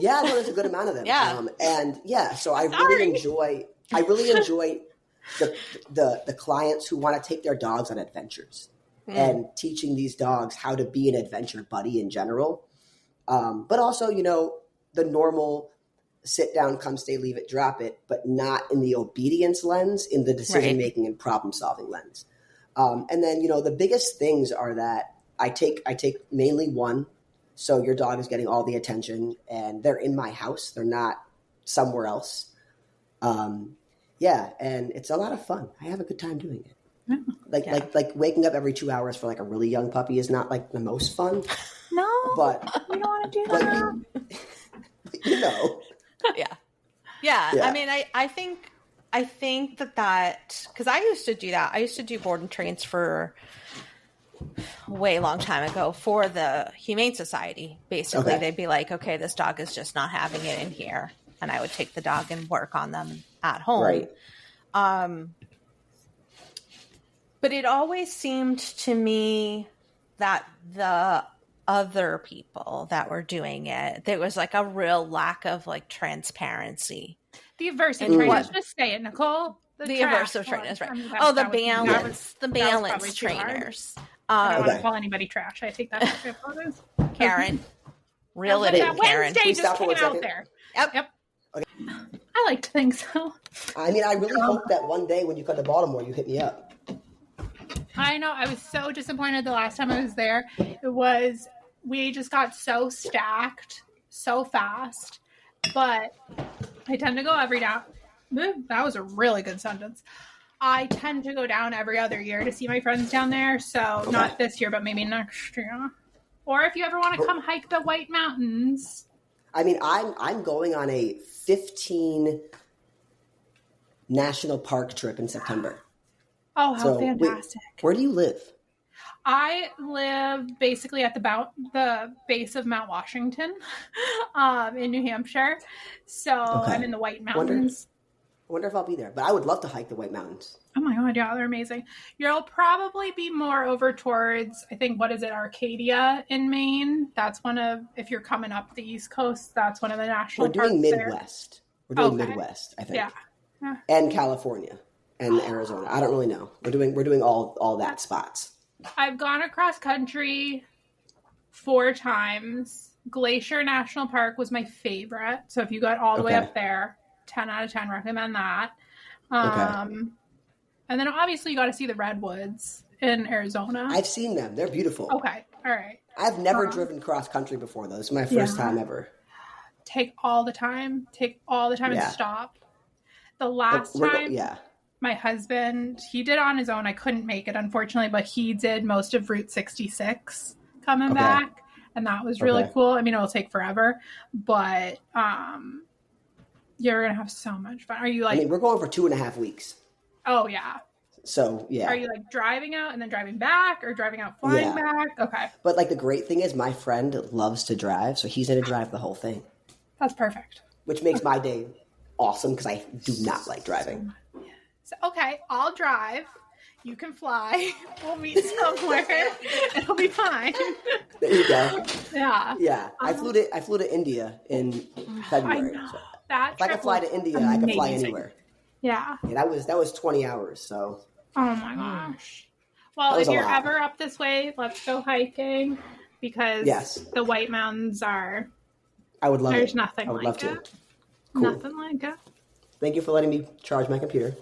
Speaker 4: Yeah, no, there's a good amount of them.
Speaker 3: Yeah,
Speaker 4: and so I really enjoy. I really enjoy the clients who want to take their dogs on adventures and teaching these dogs how to be an adventure buddy in general. But also, you know, the normal sit down, come stay, leave it, drop it, but not in the obedience lens, in the decision making and problem solving lens. And then, you know, the biggest things are that I take mainly one. So your dog is getting all the attention and they're in my house. They're not somewhere else. And it's a lot of fun. I have a good time doing it. Like waking up every 2 hours for like a really young puppy is not like the most fun.
Speaker 1: No,
Speaker 4: but
Speaker 1: you don't want to do that.
Speaker 4: You know.
Speaker 3: Yeah. I mean, I think that because I used to do that. I used to do board and trains for way long time ago for the Humane Society. Basically, they'd be like, okay, this dog is just not having it in here. And I would take the dog and work on them at home.
Speaker 4: Right.
Speaker 3: But it always seemed to me that the other people that were doing it, there was like a real lack of like transparency.
Speaker 1: The aversive trainers, just say it, Nicole.
Speaker 3: The aversive trainers, right? The balance trainers.
Speaker 1: I don't want to call anybody trash. I take that back. I apologize.
Speaker 3: Karen, reel it in, Karen.
Speaker 1: Wednesday just came out there.
Speaker 3: Yep.
Speaker 1: Okay. I like to think so.
Speaker 4: I mean, I really hope that one day when you come to Baltimore, you hit me up.
Speaker 1: I know. I was so disappointed the last time I was there. We just got so stacked so fast. But I tend to go every down. That was a really good sentence. I tend to go down every other year to see my friends down there. So not this year, but maybe next year. Or if you ever want to come hike the White Mountains.
Speaker 4: I mean, I'm going on a 15 national park trip in September.
Speaker 1: Oh, how fantastic.
Speaker 4: Where do you live?
Speaker 1: I live basically at the base of Mount Washington in New Hampshire. So I'm in the White Mountains.
Speaker 4: I wonder if I'll be there. But I would love to hike the White Mountains.
Speaker 1: Oh my God, yeah, they're amazing. You'll probably be more over towards, I think, Arcadia in Maine? That's if you're coming up the East Coast, that's one of the national parks.
Speaker 4: We're doing Midwest. We're doing Midwest, I think.
Speaker 1: Yeah.
Speaker 4: And California and Arizona. I don't really know. We're doing all that spots.
Speaker 1: I've gone across country 4 times. Glacier National Park was my favorite. So if you got all the way up there, 10 out of 10 recommend that. And then obviously you got to see the redwoods in Arizona.
Speaker 4: I've seen them. They're beautiful.
Speaker 1: Okay. All right.
Speaker 4: I've never driven cross country before, though. This is my first time ever.
Speaker 1: Take all the time and stop. The last time my husband, he did on his own. I couldn't make it, unfortunately, but he did most of Route 66 coming back. And that was really cool. I mean, it'll take forever, but you're going to have so much fun. Are you like... I mean,
Speaker 4: we're going for 2.5 weeks.
Speaker 1: Oh, yeah.
Speaker 4: So, yeah.
Speaker 1: Are you like driving out and then driving back or driving out, flying back? Okay.
Speaker 4: But like the great thing is my friend loves to drive. So he's going to drive the whole thing.
Speaker 1: That's perfect.
Speaker 4: Which makes my day awesome because I do not like driving.
Speaker 1: So, okay, I'll drive. You can fly. We'll meet somewhere. It'll be fine.
Speaker 4: There you go.
Speaker 1: Yeah.
Speaker 4: Yeah, I flew to India in February.
Speaker 1: I know.
Speaker 4: So
Speaker 1: That
Speaker 4: if I can fly to India, I can fly anywhere.
Speaker 1: Yeah.
Speaker 4: Yeah, that was 20 hours. So.
Speaker 1: Oh my gosh. Well, if you're ever up this way, let's go hiking because the White Mountains are.
Speaker 4: I would love it.
Speaker 1: There's nothing.
Speaker 4: I would
Speaker 1: like
Speaker 4: love
Speaker 1: it.
Speaker 4: to. Cool.
Speaker 1: Nothing like it.
Speaker 4: Thank you for letting me charge my computer.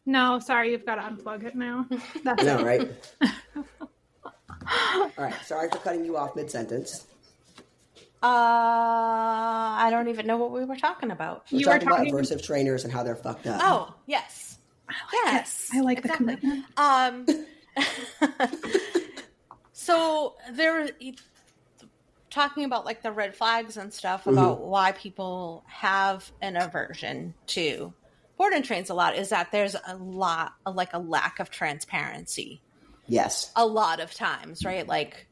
Speaker 1: No, sorry, you've got to unplug it now.
Speaker 4: I know, right? All right, sorry for cutting you off mid-sentence.
Speaker 3: I don't even know what we were talking about.
Speaker 4: We're talking about aversive trainers and how they're fucked up.
Speaker 3: Oh, yes.
Speaker 1: I like the commitment.
Speaker 3: So they're talking about like the red flags and stuff about why people have an aversion to board and trains a lot is that there's a lack of transparency.
Speaker 4: Yes.
Speaker 3: A lot of times, right? Like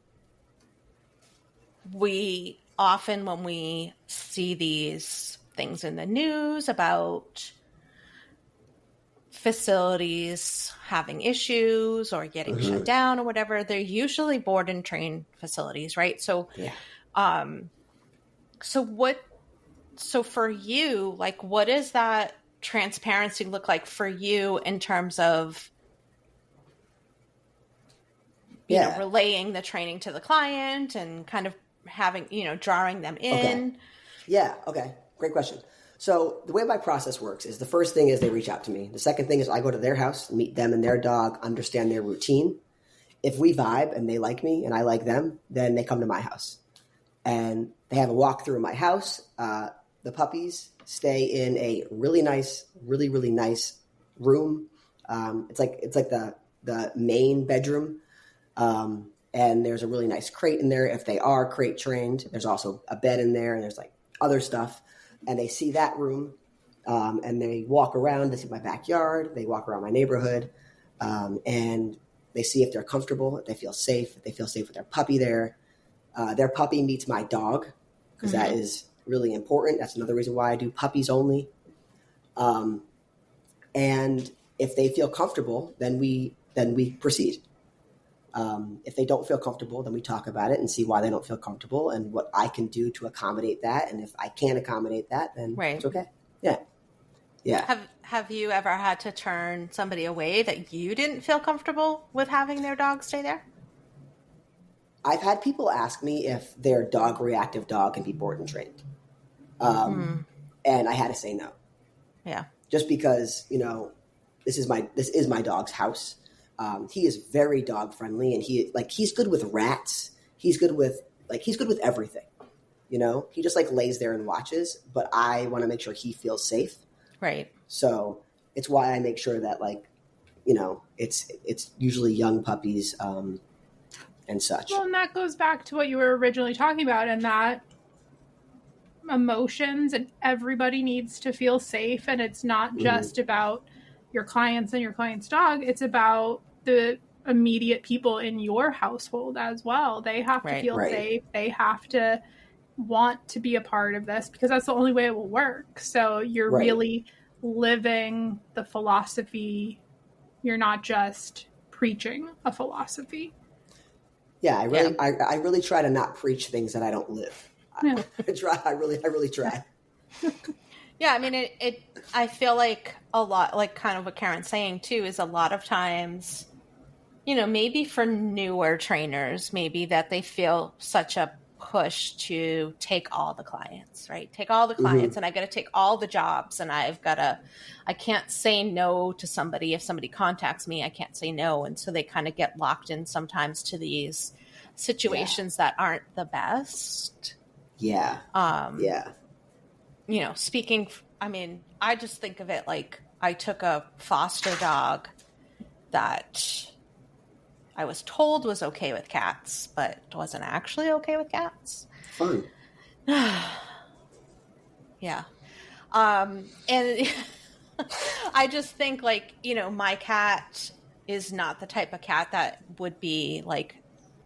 Speaker 3: we often, when we see these things in the news about facilities having issues or getting shut down or whatever, they're usually board and train facilities, right? So, so for you, like, what does that transparency look like for you in terms of, you know, relaying the training to the client and kind of having, you know, drawing them in?
Speaker 4: Okay. Yeah. Okay. Great question. So the way my process works is the first thing is they reach out to me. The second thing is I go to their house, meet them and their dog, understand their routine. If we vibe and they like me and I like them, then they come to my house. And they have a walk through my house. The puppies stay in a really nice room. It's like the main bedroom. And there's a really nice crate in there. If they are crate trained, there's also a bed in there and there's like other stuff. And they see that room, and they walk around. They see my backyard. They walk around my neighborhood, and they see if they're comfortable, if they feel safe, if they feel safe with their puppy there. Their puppy meets my dog because that is really important. That's another reason why I do puppies only. And if they feel comfortable, then we proceed. If they don't feel comfortable, then we talk about it and see why they don't feel comfortable and what I can do to accommodate that. And if I can't accommodate that, then it's okay. Yeah. Yeah.
Speaker 3: Have you ever had to turn somebody away that you didn't feel comfortable with having their dog stay there?
Speaker 4: I've had people ask me if their reactive dog can be board and trained. And I had to say no. Yeah. Just because, you know, this is my dog's house. He is very dog friendly and he's good with rats. He's good with everything, you know, he just like lays there and watches, but I want to make sure he feels safe. Right. So it's why I make sure that like, you know, it's usually young puppies, and such.
Speaker 1: Well, and that goes back to what you were originally talking about and that emotions and everybody needs to feel safe. And it's not just about your clients and your client's dog. It's about the immediate people in your household as well. They have to feel safe. They have to want to be a part of this because that's the only way it will work. So you're really living the philosophy. You're not just preaching a philosophy.
Speaker 4: Yeah, I really try to not preach things that I don't live. Yeah. I really try.
Speaker 3: Yeah, I mean, I feel like a lot, like kind of what Karen's saying too, is a lot of times, you know, maybe for newer trainers, maybe that they feel such a push to take all the clients, right? Take all the clients and I got to take all the jobs and I can't say no to somebody. If somebody contacts me, I can't say no. And so they kind of get locked in sometimes to these situations that aren't the best. Yeah. You know, I just think of it like I took a foster dog that I was told was okay with cats, but wasn't actually okay with cats.
Speaker 4: Fun.
Speaker 3: Yeah. And I just think like, you know, my cat is not the type of cat that would be like,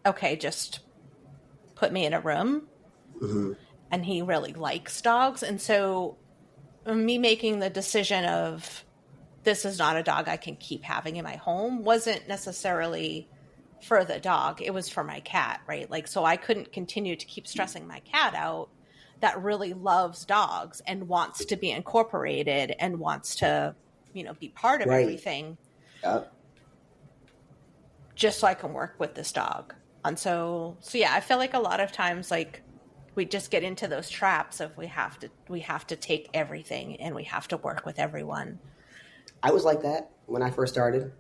Speaker 3: okay, just put me in a room. And he really likes dogs. And so me making the decision of this is not a dog I can keep having in my home wasn't necessarily for the dog. It was for my cat, right? Like, so I couldn't continue to keep stressing my cat out that really loves dogs and wants to be incorporated and wants to, be part of everything.
Speaker 4: Yep.
Speaker 3: Just so I can work with this dog. And so yeah, I feel like a lot of times, like, we just get into those traps of we have to take everything and we have to work with everyone.
Speaker 4: I was like that when I first started.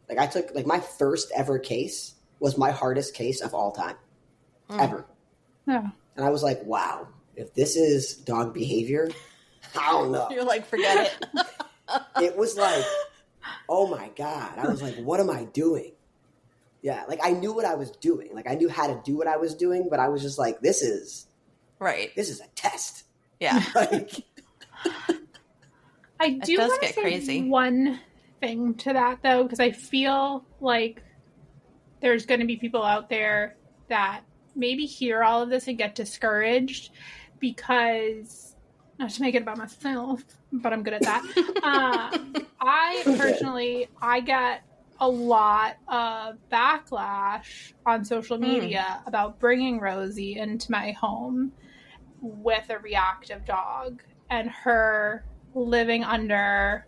Speaker 4: Like, I took, like, my first ever case was my hardest case of all time, ever.
Speaker 1: Yeah.
Speaker 4: And I was like, wow, if this is dog behavior, I don't know.
Speaker 3: You're like, forget it.
Speaker 4: It was like, oh my God. I was like, what am I doing? Yeah, like, I knew what I was doing. Like, I knew how to do what I was doing, but I was just like, this is a test.
Speaker 3: Yeah.
Speaker 4: Like,
Speaker 1: I do want to say
Speaker 3: crazy.
Speaker 1: one thing to that, though, because I feel like there's going to be people out there that maybe hear all of this and get discouraged because, not to make it about myself, but I'm good at that. I personally, I get a lot of backlash on social media about bringing Rosie into my home with a reactive dog and her living under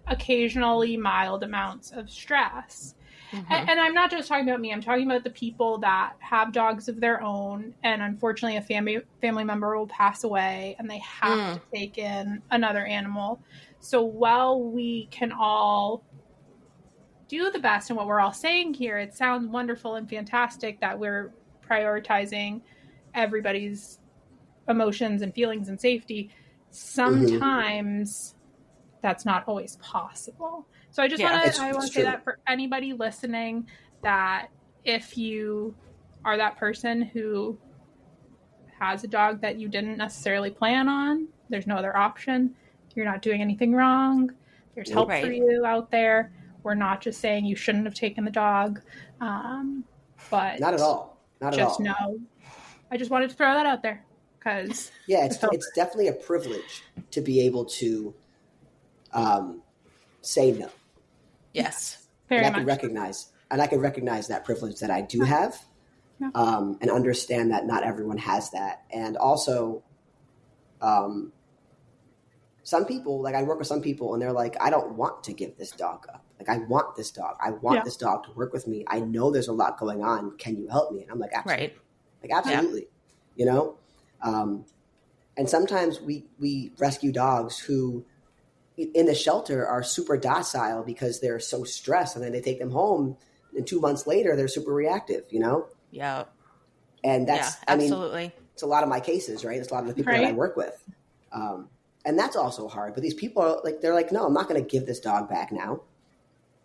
Speaker 1: occasionally mild amounts of stress. And I'm not just talking about me. I'm talking about the people that have dogs of their own, and unfortunately a family member will pass away and they have to take in another animal. So while we can all do the best in what we're all saying here, it sounds wonderful and fantastic that we're prioritizing everybody's emotions and feelings and safety. Sometimes that's not always possible. So I just want to say that for anybody listening, that if you are that person who has a dog that you didn't necessarily plan on, there's no other option. You're not doing anything wrong. There's help for you out there. We're not just saying you shouldn't have taken the dog, but
Speaker 4: not at all. Not at all.
Speaker 1: Just know. I just wanted to throw that out there because
Speaker 4: it's definitely a privilege to be able to say no.
Speaker 3: Yes,
Speaker 1: very
Speaker 4: and
Speaker 1: much.
Speaker 4: I can recognize that privilege that I do have, and understand that not everyone has that. And also, some people, like, I work with some people and they're like, I don't want to give this dog up. Like, I want this dog. I want this dog to work with me. I know there's a lot going on. Can you help me? And I'm like, absolutely.
Speaker 3: Right.
Speaker 4: Like, absolutely. Yeah. And sometimes we rescue dogs who in the shelter are super docile because they're so stressed, and then they take them home and 2 months later they're super reactive,
Speaker 3: Yeah.
Speaker 4: And that's,
Speaker 3: absolutely.
Speaker 4: I mean, it's a lot of my cases, right? It's a lot of the people that I work with. And that's also hard, but these people are like, they're like, no, I'm not going to give this dog back now.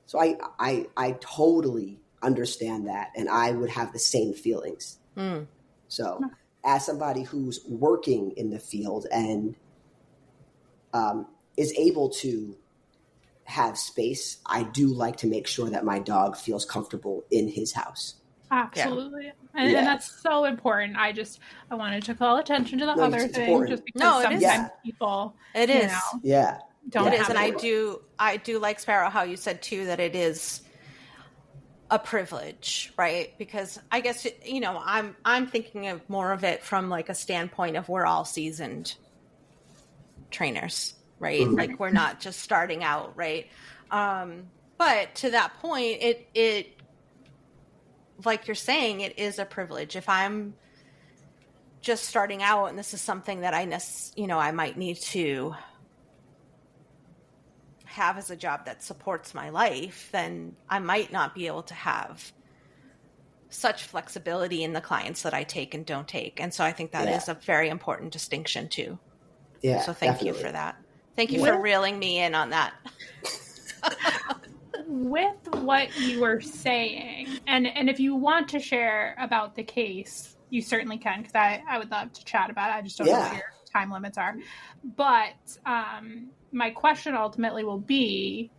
Speaker 4: So I totally understand that. And I would have the same feelings. So as somebody who's working in the field and, is able to have space, I do like to make sure that my dog feels comfortable in his house.
Speaker 1: Absolutely. And that's so important. I wanted to call attention to the other thing
Speaker 4: important.
Speaker 1: just because sometimes people
Speaker 3: it is.
Speaker 1: Don't
Speaker 3: it is. And
Speaker 1: it.
Speaker 3: I do like, Sparrow, how you said too that it is a privilege, right? Because I guess I'm thinking of more of it from like a standpoint of we're all seasoned trainers, right? Like, we're not just starting out, right? But to that point, it like you're saying, it is a privilege. If I'm just starting out and this is something that I might need to have as a job that supports my life, then I might not be able to have such flexibility in the clients that I take and don't take. And so I think that is a very important distinction too.
Speaker 4: Yeah.
Speaker 3: So thank you for that. Thank you for reeling me in on that.
Speaker 1: With what you were saying, and if you want to share about the case, you certainly can, because I would love to chat about it. I just don't know what your time limits are. But my question ultimately will be,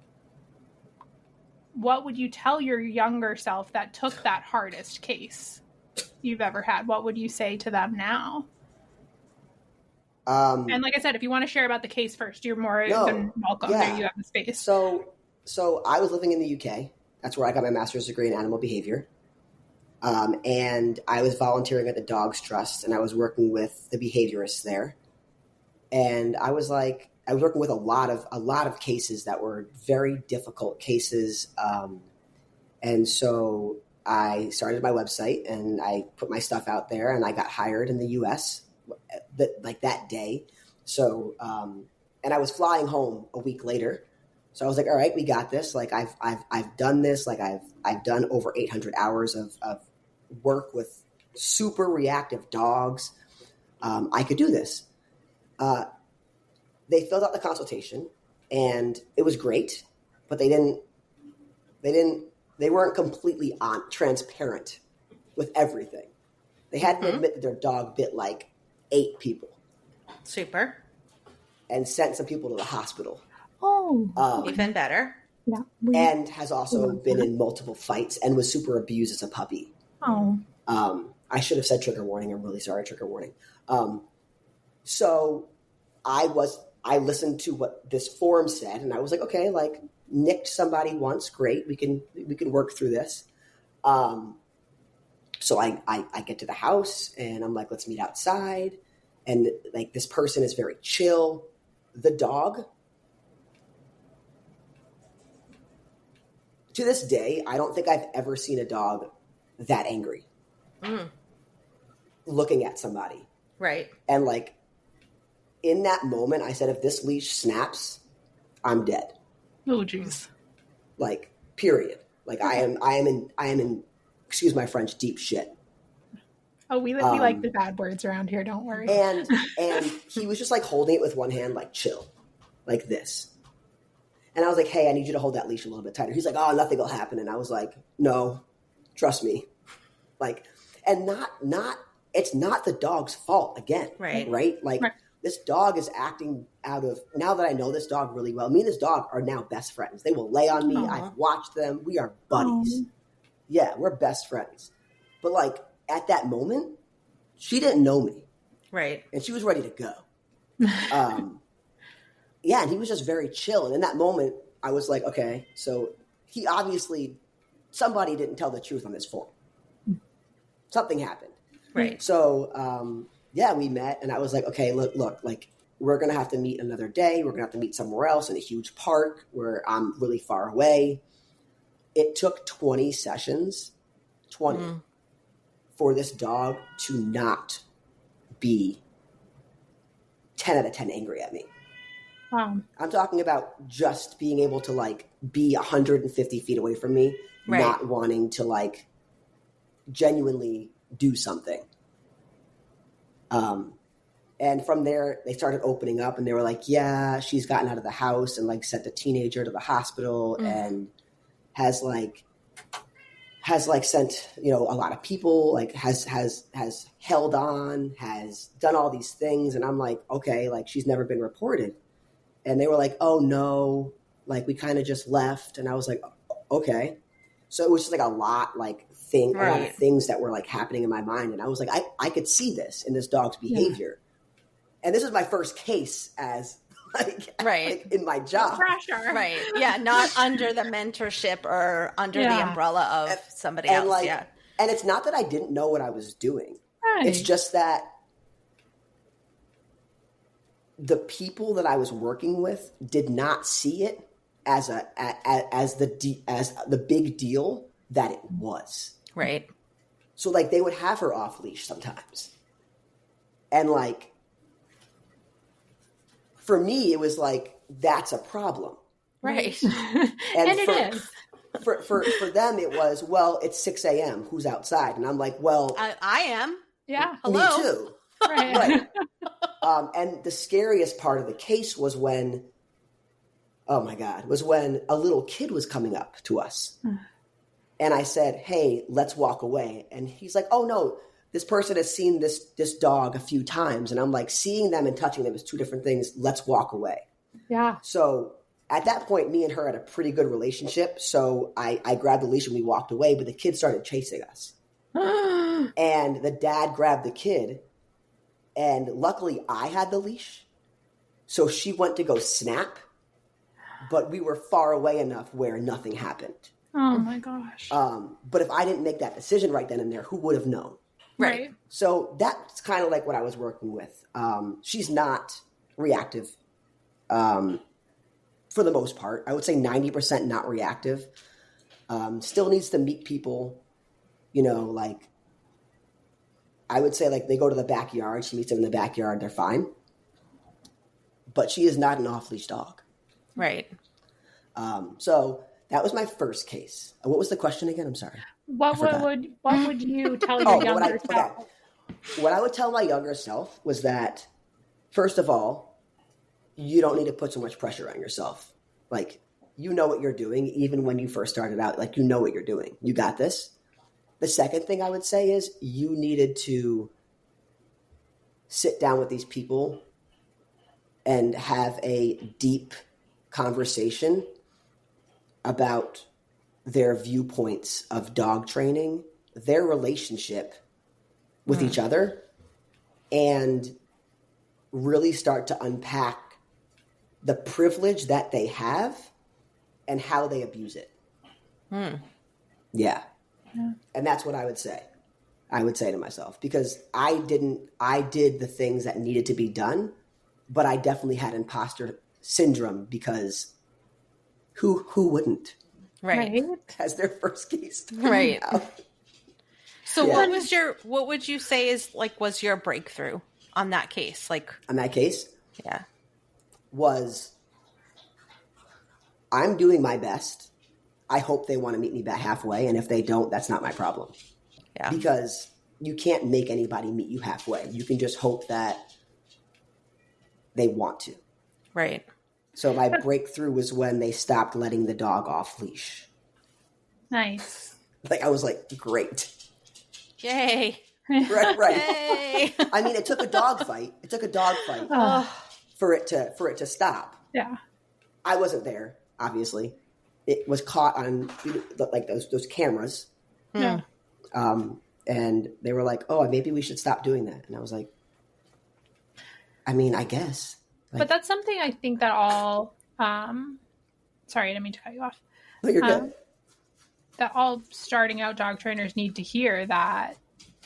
Speaker 1: what would you tell your younger self that took that hardest case you've ever had? What would you say to them now? And like I said, if you want to share about the case first, you're more than welcome.
Speaker 4: Yeah.
Speaker 1: There you have the space.
Speaker 4: So I was living in the UK. That's where I got my master's degree in animal behavior. And I was volunteering at the Dogs Trust, and I was working with the behaviorists there. And I was working with a lot of cases that were very difficult cases. And so I started my website and I put my stuff out there, and I got hired in the US that day. So, and I was flying home a week later. So I was like, all right, we got this. Like I've done this. Like I've done over 800 hours of work with super reactive dogs. I could do this. They filled out the consultation and it was great, but they weren't completely transparent with everything. They had to admit that their dog bit like 8 people.
Speaker 3: Super.
Speaker 4: And sent some people to the hospital.
Speaker 1: Oh,
Speaker 3: even better.
Speaker 1: Yeah.
Speaker 4: And has also been in multiple fights and was super abused as a puppy.
Speaker 1: Oh.
Speaker 4: I should have said trigger warning. I'm really sorry, trigger warning. So I listened to what this forum said, and I was like, okay, like nicked somebody once, great. We can work through this. So I get to the house and I'm like, let's meet outside. And like this person is very chill. The dog, to this day, I don't think I've ever seen a dog that angry. Looking at somebody.
Speaker 3: Right.
Speaker 4: And like in that moment, I said, if this leash snaps, I'm dead.
Speaker 1: Oh, jeez.
Speaker 4: Like, period. Like I am in, excuse my French, deep shit.
Speaker 1: Oh, we like the bad words around here. Don't worry.
Speaker 4: And he was just like holding it with one hand, like chill, like this. And I was like, hey, I need you to hold that leash a little bit tighter. He's like, oh, nothing will happen. And I was like, no, trust me. Like, and it's not the dog's fault again.
Speaker 3: Right.
Speaker 4: Right. Like this dog is acting out of, now that I know this dog really well, me and this dog are now best friends. They will lay on me.
Speaker 1: Aww.
Speaker 4: I've watched them. We are buddies.
Speaker 1: Aww.
Speaker 4: Yeah, we're best friends. But like at that moment, she didn't know me.
Speaker 3: Right.
Speaker 4: And she was ready to go. Yeah, and he was just very chill. And in that moment, I was like, okay, so he obviously, somebody didn't tell the truth on this forum. Something happened.
Speaker 3: Right.
Speaker 4: So, yeah, we met and I was like, okay, look, like we're going to have to meet another day. We're going to have to meet somewhere else in a huge park where I'm really far away. It took 20 sessions, 20, for this dog to not be 10 out of 10 angry at me.
Speaker 1: Wow.
Speaker 4: I'm talking about just being able to like be 150 feet away from me,
Speaker 3: right.
Speaker 4: Not wanting to like genuinely do something. And from there, they started opening up and they were like, yeah, she's gotten out of the house and like sent a teenager to the hospital and has sent, you know, a lot of people, like has held on, has done all these things. And I'm like, okay, like she's never been reported. And they were like, oh no, like we kind of just left. And I was like, okay. So it was just like a lot of things that were like happening in my mind. And I was like, I could see this in this dog's behavior. Yeah. And this is my first case as like in my job.
Speaker 1: Pressure.
Speaker 3: Right. Yeah. Not under the mentorship or under the umbrella of somebody else.
Speaker 4: Like,
Speaker 3: yeah.
Speaker 4: And it's not that I didn't know what I was doing.
Speaker 1: Right.
Speaker 4: It's just that the people that I was working with did not see it as the big deal that it was.
Speaker 3: Right.
Speaker 4: So like they would have her off leash sometimes. And like for me it was like that's a problem.
Speaker 3: Right.
Speaker 1: And it is.
Speaker 4: For them it was, well, it's 6 a.m. Who's outside? And I'm like, well,
Speaker 3: I am.
Speaker 1: Yeah.
Speaker 3: Hello.
Speaker 4: Me too.
Speaker 1: Right.
Speaker 4: And the scariest part of the case was when a little kid was coming up to us. And I said, hey, let's walk away. And he's like, oh no, this person has seen this dog a few times. And I'm like, seeing them and touching them is two different things. Let's walk away.
Speaker 1: Yeah.
Speaker 4: So at that point, me and her had a pretty good relationship. So I grabbed the leash and we walked away, but the kid started chasing us. And the dad grabbed the kid And luckily I had the leash. So she went to go snap, but we were far away enough where nothing happened.
Speaker 1: Oh my gosh.
Speaker 4: But if I didn't make that decision right then and there, who would have known?
Speaker 1: Right.
Speaker 4: So that's kind of like what I was working with. She's not reactive for the most part. I would say 90% not reactive. Still needs to meet people, you know, like I would say like they go to the backyard. She meets them in the backyard. They're fine. But she is not an off-leash dog.
Speaker 3: Right.
Speaker 4: So that was my first case. What was the question again? I'm sorry.
Speaker 1: What would you tell your younger self?
Speaker 4: What I would tell my younger self was that, first of all, you don't need to put so much pressure on yourself. Like, you know what you're doing, even when you first started out. Like, you know what you're doing. You got this. The second thing I would say is you needed to sit down with these people and have a deep conversation about their viewpoints of dog training, their relationship with each other, and really start to unpack the privilege that they have and how they abuse it. Yeah. And that's what I would say. I would say to myself, because I did the things that needed to be done, but I definitely had imposter syndrome because who wouldn't?
Speaker 3: Right.
Speaker 4: As their first case.
Speaker 3: Right.
Speaker 4: Out.
Speaker 3: So what would you say was your breakthrough on that case? Like
Speaker 4: On that case?
Speaker 3: Yeah.
Speaker 4: Was I'm doing my best. I hope they want to meet me back halfway. And if they don't, that's not my problem.
Speaker 3: Yeah.
Speaker 4: Because you can't make anybody meet you halfway. You can just hope that they want to.
Speaker 3: Right.
Speaker 4: So my breakthrough was when they stopped letting the dog off leash.
Speaker 1: Nice.
Speaker 4: Like, I was like, great.
Speaker 3: Yay.
Speaker 4: Right.
Speaker 3: Yay.
Speaker 4: I mean, it took a dog fight. For it to stop.
Speaker 1: Yeah.
Speaker 4: I wasn't there, obviously. It was caught on like those cameras.
Speaker 1: Yeah.
Speaker 4: And they were like, "Oh, maybe we should stop doing that." And I was like, "I mean, I guess." Like,
Speaker 1: But that's something I think that all sorry, I didn't mean to cut you off.
Speaker 4: no, you're good.
Speaker 1: That all starting out dog trainers need to hear that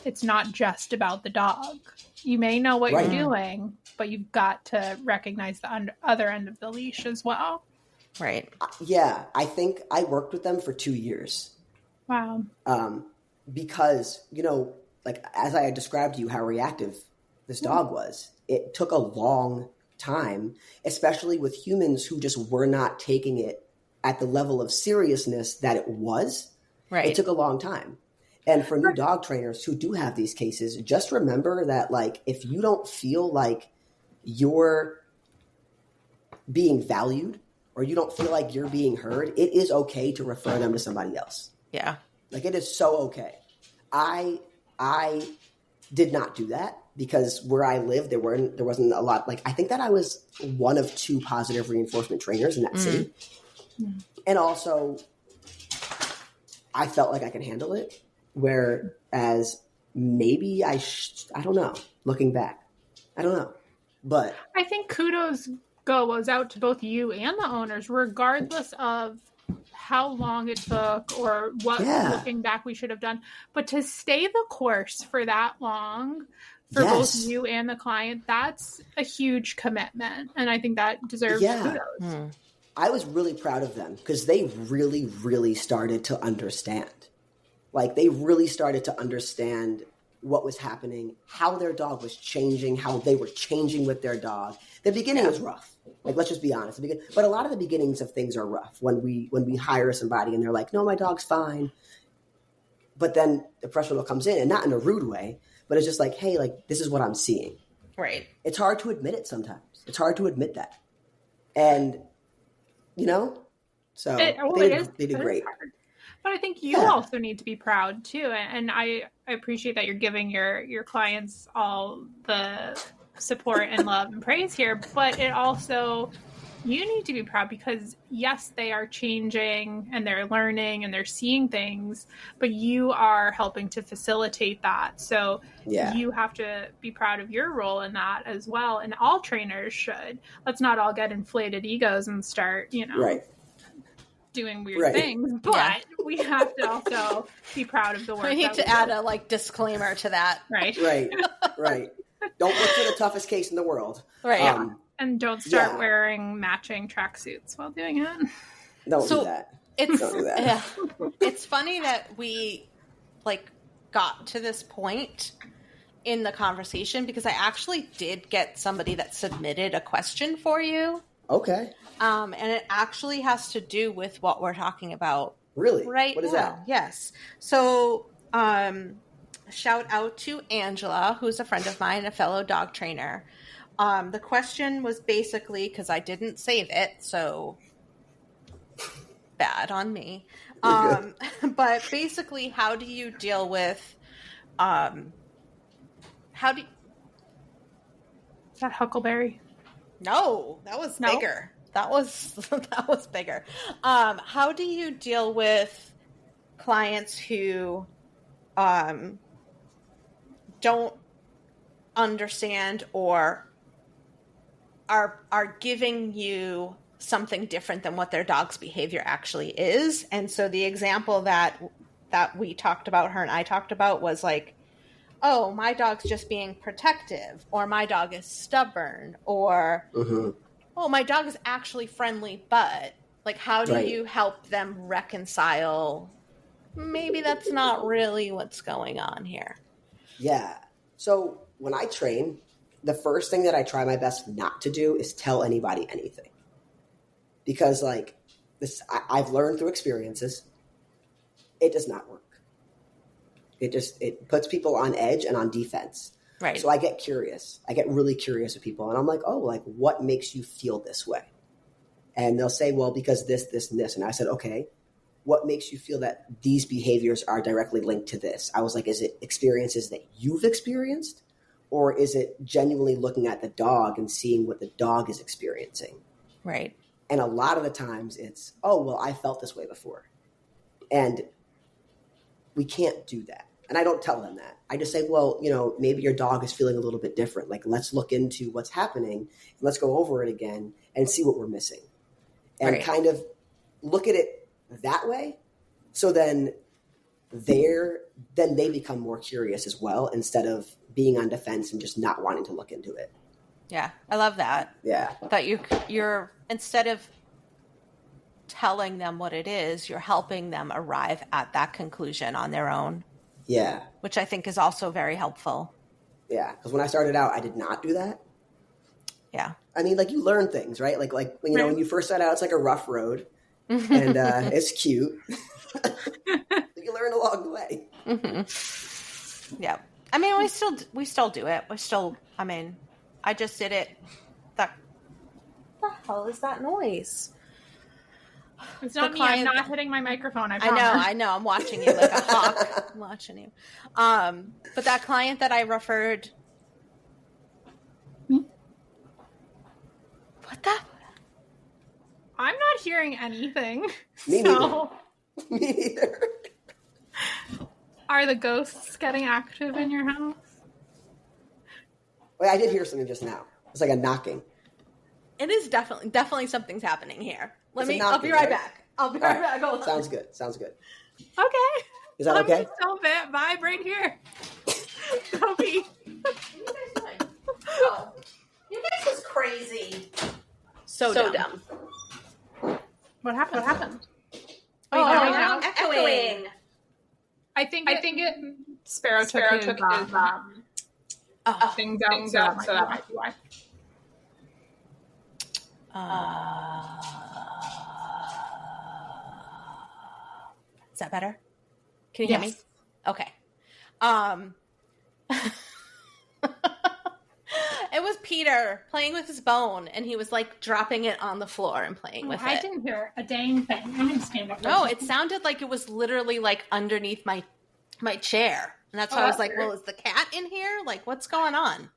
Speaker 1: it's not just about the dog. You may know what
Speaker 4: Right.
Speaker 1: you're doing, but you've got to recognize the other end of the leash as well.
Speaker 3: Right.
Speaker 4: Yeah, I think I worked with them for 2 years.
Speaker 1: Wow.
Speaker 4: Because, you know, like as I had described to you how reactive this dog was, it took a long time, especially with humans who just were not taking it at the level of seriousness that it was.
Speaker 3: Right.
Speaker 4: It took a long time. And for new dog trainers who do have these cases, just remember that, like, if you don't feel like you're being valued or you don't feel like you're being heard, it is okay to refer them to somebody else.
Speaker 3: Yeah.
Speaker 4: Like, it is so okay. I did not do that because where I lived, there wasn't a lot. Like, I think that I was one of 2 positive reinforcement trainers in that city. And also, I felt like I could handle it. Whereas maybe I don't know. Looking back, I don't know. But
Speaker 1: I think kudos goes out to both you and the owners, regardless of how long it took or what looking back we should have done. But to stay the course for that long for both you and the client, that's a huge commitment. And I think that deserves kudos.
Speaker 4: I was really proud of them because they really, really started to understand. Like, they really started to understand what was happening, how their dog was changing, how they were changing with their dog. The beginning was rough. Like, let's just be honest. But a lot of the beginnings of things are rough when we hire somebody and they're like, no, my dog's fine. But then the professional comes in, and not in a rude way, but it's just like, hey, like, this is what I'm seeing.
Speaker 3: Right.
Speaker 4: It's hard to admit it sometimes. It's hard to admit that. And, you know, so they did great.
Speaker 1: But I think you also need to be proud too. And I appreciate that you're giving your clients all the support and love and praise here. But it also You need to be proud because, yes, they are changing and they're learning and they're seeing things, but you are helping to facilitate that. So you have to be proud of your role in that as well. And all trainers should. Let's not all get inflated egos and start, doing weird things, but we have to also be proud of the work.
Speaker 3: We need to add a disclaimer to that.
Speaker 1: Right.
Speaker 4: Don't look for the toughest case in the world.
Speaker 3: Right.
Speaker 1: And don't start wearing matching tracksuits while doing it.
Speaker 4: Don't do that.
Speaker 3: Don't
Speaker 4: do that.
Speaker 3: It's funny that we got to this point in the conversation because I actually did get somebody that submitted a question for you.
Speaker 4: Okay.
Speaker 3: And it actually has to do with what we're talking about.
Speaker 4: Really?
Speaker 3: Right
Speaker 4: what is
Speaker 3: now.
Speaker 4: That?
Speaker 3: Yes. So, shout out to Angela, who's a friend of mine, a fellow dog trainer. The question was basically, because I didn't save it, so bad on me. But basically, how do you deal with,
Speaker 1: Is that Huckleberry?
Speaker 3: No, that was bigger. That was bigger. How do you deal with clients who don't understand or are giving you something different than what their dog's behavior actually is? And so the example that we talked about, her and I talked about, was oh, my dog's just being protective, or my dog is stubborn, or oh, my dog is actually friendly, but how do you help them reconcile maybe that's not really what's going on here?
Speaker 4: Yeah. So when I train, the first thing that I try my best not to do is tell anybody anything. Because I've learned through experiences, it does not work. It puts people on edge and on defense.
Speaker 3: Right.
Speaker 4: So I get curious. I get really curious with people. And I'm like, what makes you feel this way? And they'll say, well, because this, this, and this. And I said, okay, what makes you feel that these behaviors are directly linked to this? I was like, is it experiences that you've experienced? Or is it genuinely looking at the dog and seeing what the dog is experiencing?
Speaker 3: Right.
Speaker 4: And a lot of the times it's, oh, well, I felt this way before. And we can't do that. And I don't tell them that. I just say, well, maybe your dog is feeling a little bit different. Let's look into what's happening and let's go over it again and see what we're missing. And kind of look at it that way. So then they become more curious as well, instead of being on defense and just not wanting to look into it.
Speaker 3: Yeah. I love that.
Speaker 4: Yeah.
Speaker 3: That you're, instead of telling them what it is, you're helping them arrive at that conclusion on their own.
Speaker 4: Yeah.
Speaker 3: Which I think is also very helpful.
Speaker 4: Yeah. Because when I started out, I did not do that.
Speaker 3: Yeah.
Speaker 4: I mean, you learn things, right? When you first start out, it's like a rough road and it's cute. You learn along the way.
Speaker 3: Mm-hmm. Yeah. I mean, we still do it. I just did it. What the hell is that noise?
Speaker 1: It's not me. I'm not hitting my microphone.
Speaker 3: I know. I'm watching you like a hawk. I'm watching you. But that client that I referred. What the?
Speaker 1: I'm not hearing anything.
Speaker 4: Me neither. Me neither.
Speaker 1: Are the ghosts getting active in your house?
Speaker 4: Wait, I did hear something just now. It's like a knocking.
Speaker 3: It is definitely something's happening here. I'll be
Speaker 4: right
Speaker 3: back. I'll be right back. Hold on.
Speaker 4: Sounds good.
Speaker 1: Okay.
Speaker 4: Is that okay?
Speaker 1: Still vibe right here. Toby.
Speaker 3: You guys is crazy. So dumb.
Speaker 1: What happened?
Speaker 3: I'm echoing.
Speaker 1: I think Sparrow took his things out, so that might be why.
Speaker 3: Is that better? Can you hear me? Okay. It was Peter playing with his bone, and he was dropping it on the floor and playing with it.
Speaker 1: I didn't hear a dang thing. I'm going to stand up.
Speaker 3: No, it sounded like it was literally underneath my chair. And that's why I was like, well, is the cat in here? What's going on?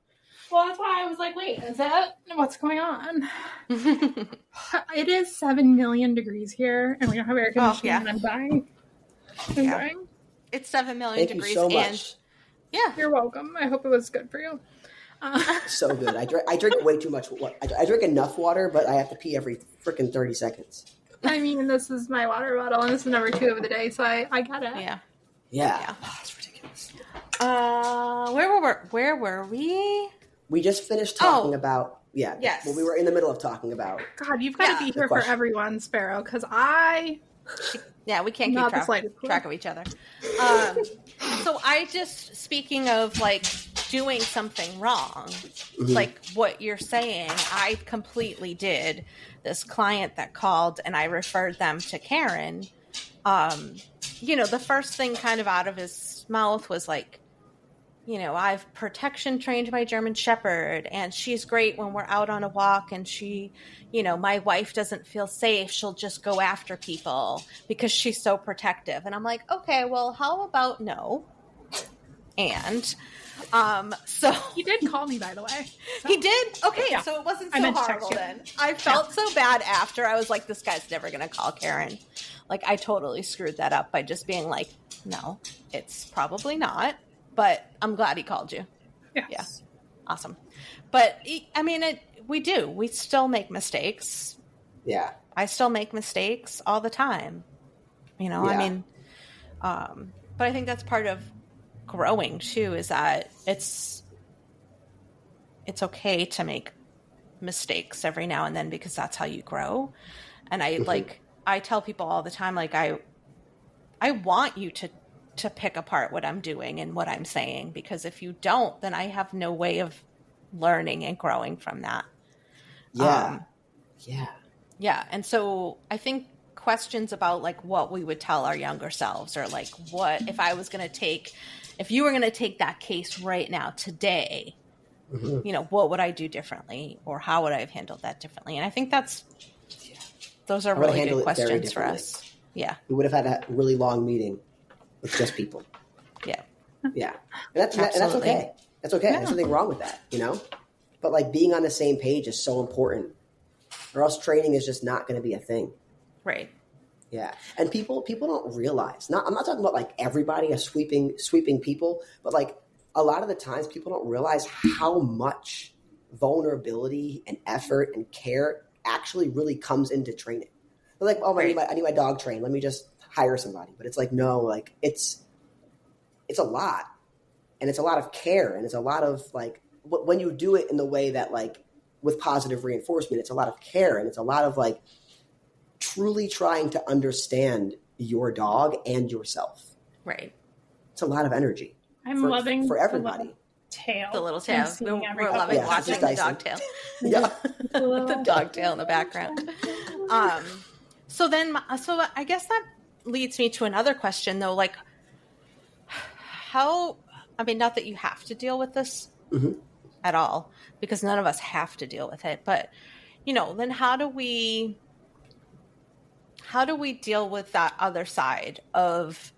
Speaker 1: Well, that's why I was like, wait, is that what's going on? It is 7 million degrees here, and we don't have air conditioning, and I'm dying. I'm dying.
Speaker 3: It's 7 million
Speaker 4: Thank
Speaker 3: degrees.
Speaker 4: you so much.
Speaker 3: Yeah.
Speaker 1: You're welcome. I hope it was good for you.
Speaker 4: So good. I drink way too much water. I drink enough water, but I have to pee every freaking 30 seconds.
Speaker 1: I mean, this is my water bottle, and this is number 2 of the day, so I get it.
Speaker 4: Yeah. Oh, it's ridiculous.
Speaker 3: Where were we?
Speaker 4: We just finished talking about,
Speaker 3: Yes.
Speaker 4: Well, we were in the middle of talking about.
Speaker 1: God, you've got to be here for everyone, Sparrow, because I...
Speaker 3: Yeah, we can't keep track of each other. So I just, speaking of like doing something wrong, like what you're saying, I completely did. This client that called and I referred them to Karen, the first thing kind of out of his mouth was like, I've protection trained my German Shepherd and she's great when we're out on a walk and she, my wife doesn't feel safe. She'll just go after people because she's so protective. And I'm like, okay, well, how about no? And, so
Speaker 1: he did call me, by the way. So.
Speaker 3: He did? Okay. So it wasn't so horrible then. I felt so bad after. I was like, this guy's never going to call Karen. Like I totally screwed that up by just being like, no, it's probably not. But I'm glad he called you.
Speaker 1: Yes.
Speaker 3: Yeah. Awesome. But, we do. We still make mistakes.
Speaker 4: Yeah.
Speaker 3: I still make mistakes all the time. But I think that's part of growing, too, is that it's okay to make mistakes every now and then because that's how you grow. And I tell people all the time, like, I want you to pick apart what I'm doing and what I'm saying, because if you don't, then I have no way of learning and growing from that. Yeah. And so I think questions about like what we would tell our younger selves, or like what, if you were going to take that case right now today, what would I do differently, or how would I have handled that differently? And I think those are really good questions for us. Yeah.
Speaker 4: We would have had a really long meeting with just people.
Speaker 3: Yeah.
Speaker 4: And that's okay. That's okay. There's nothing wrong with that, But like being on the same page is so important, or else training is just not going to be a thing.
Speaker 3: Right.
Speaker 4: Yeah. And people don't realize, I'm not talking about like everybody as sweeping people, but like a lot of the times people don't realize how much vulnerability and effort and care actually really comes into training. They're like, oh, I need my dog trained. Let me just hire somebody. But it's like, no, like it's a lot, and it's a lot of care, and it's a lot of like, when you do it in the way that like with positive reinforcement, it's a lot of care, and it's a lot of like truly trying to understand your dog and yourself.
Speaker 3: Right.
Speaker 4: It's a lot of energy.
Speaker 1: I'm loving
Speaker 4: for everybody.
Speaker 3: The little tail. We're loving watching the dog tail.
Speaker 4: Yeah.
Speaker 3: The dog tail in the background. So I guess that leads me to another question, though. Like, not that you have to deal with this at all, because none of us have to deal with it. But, then how do we deal with that other side of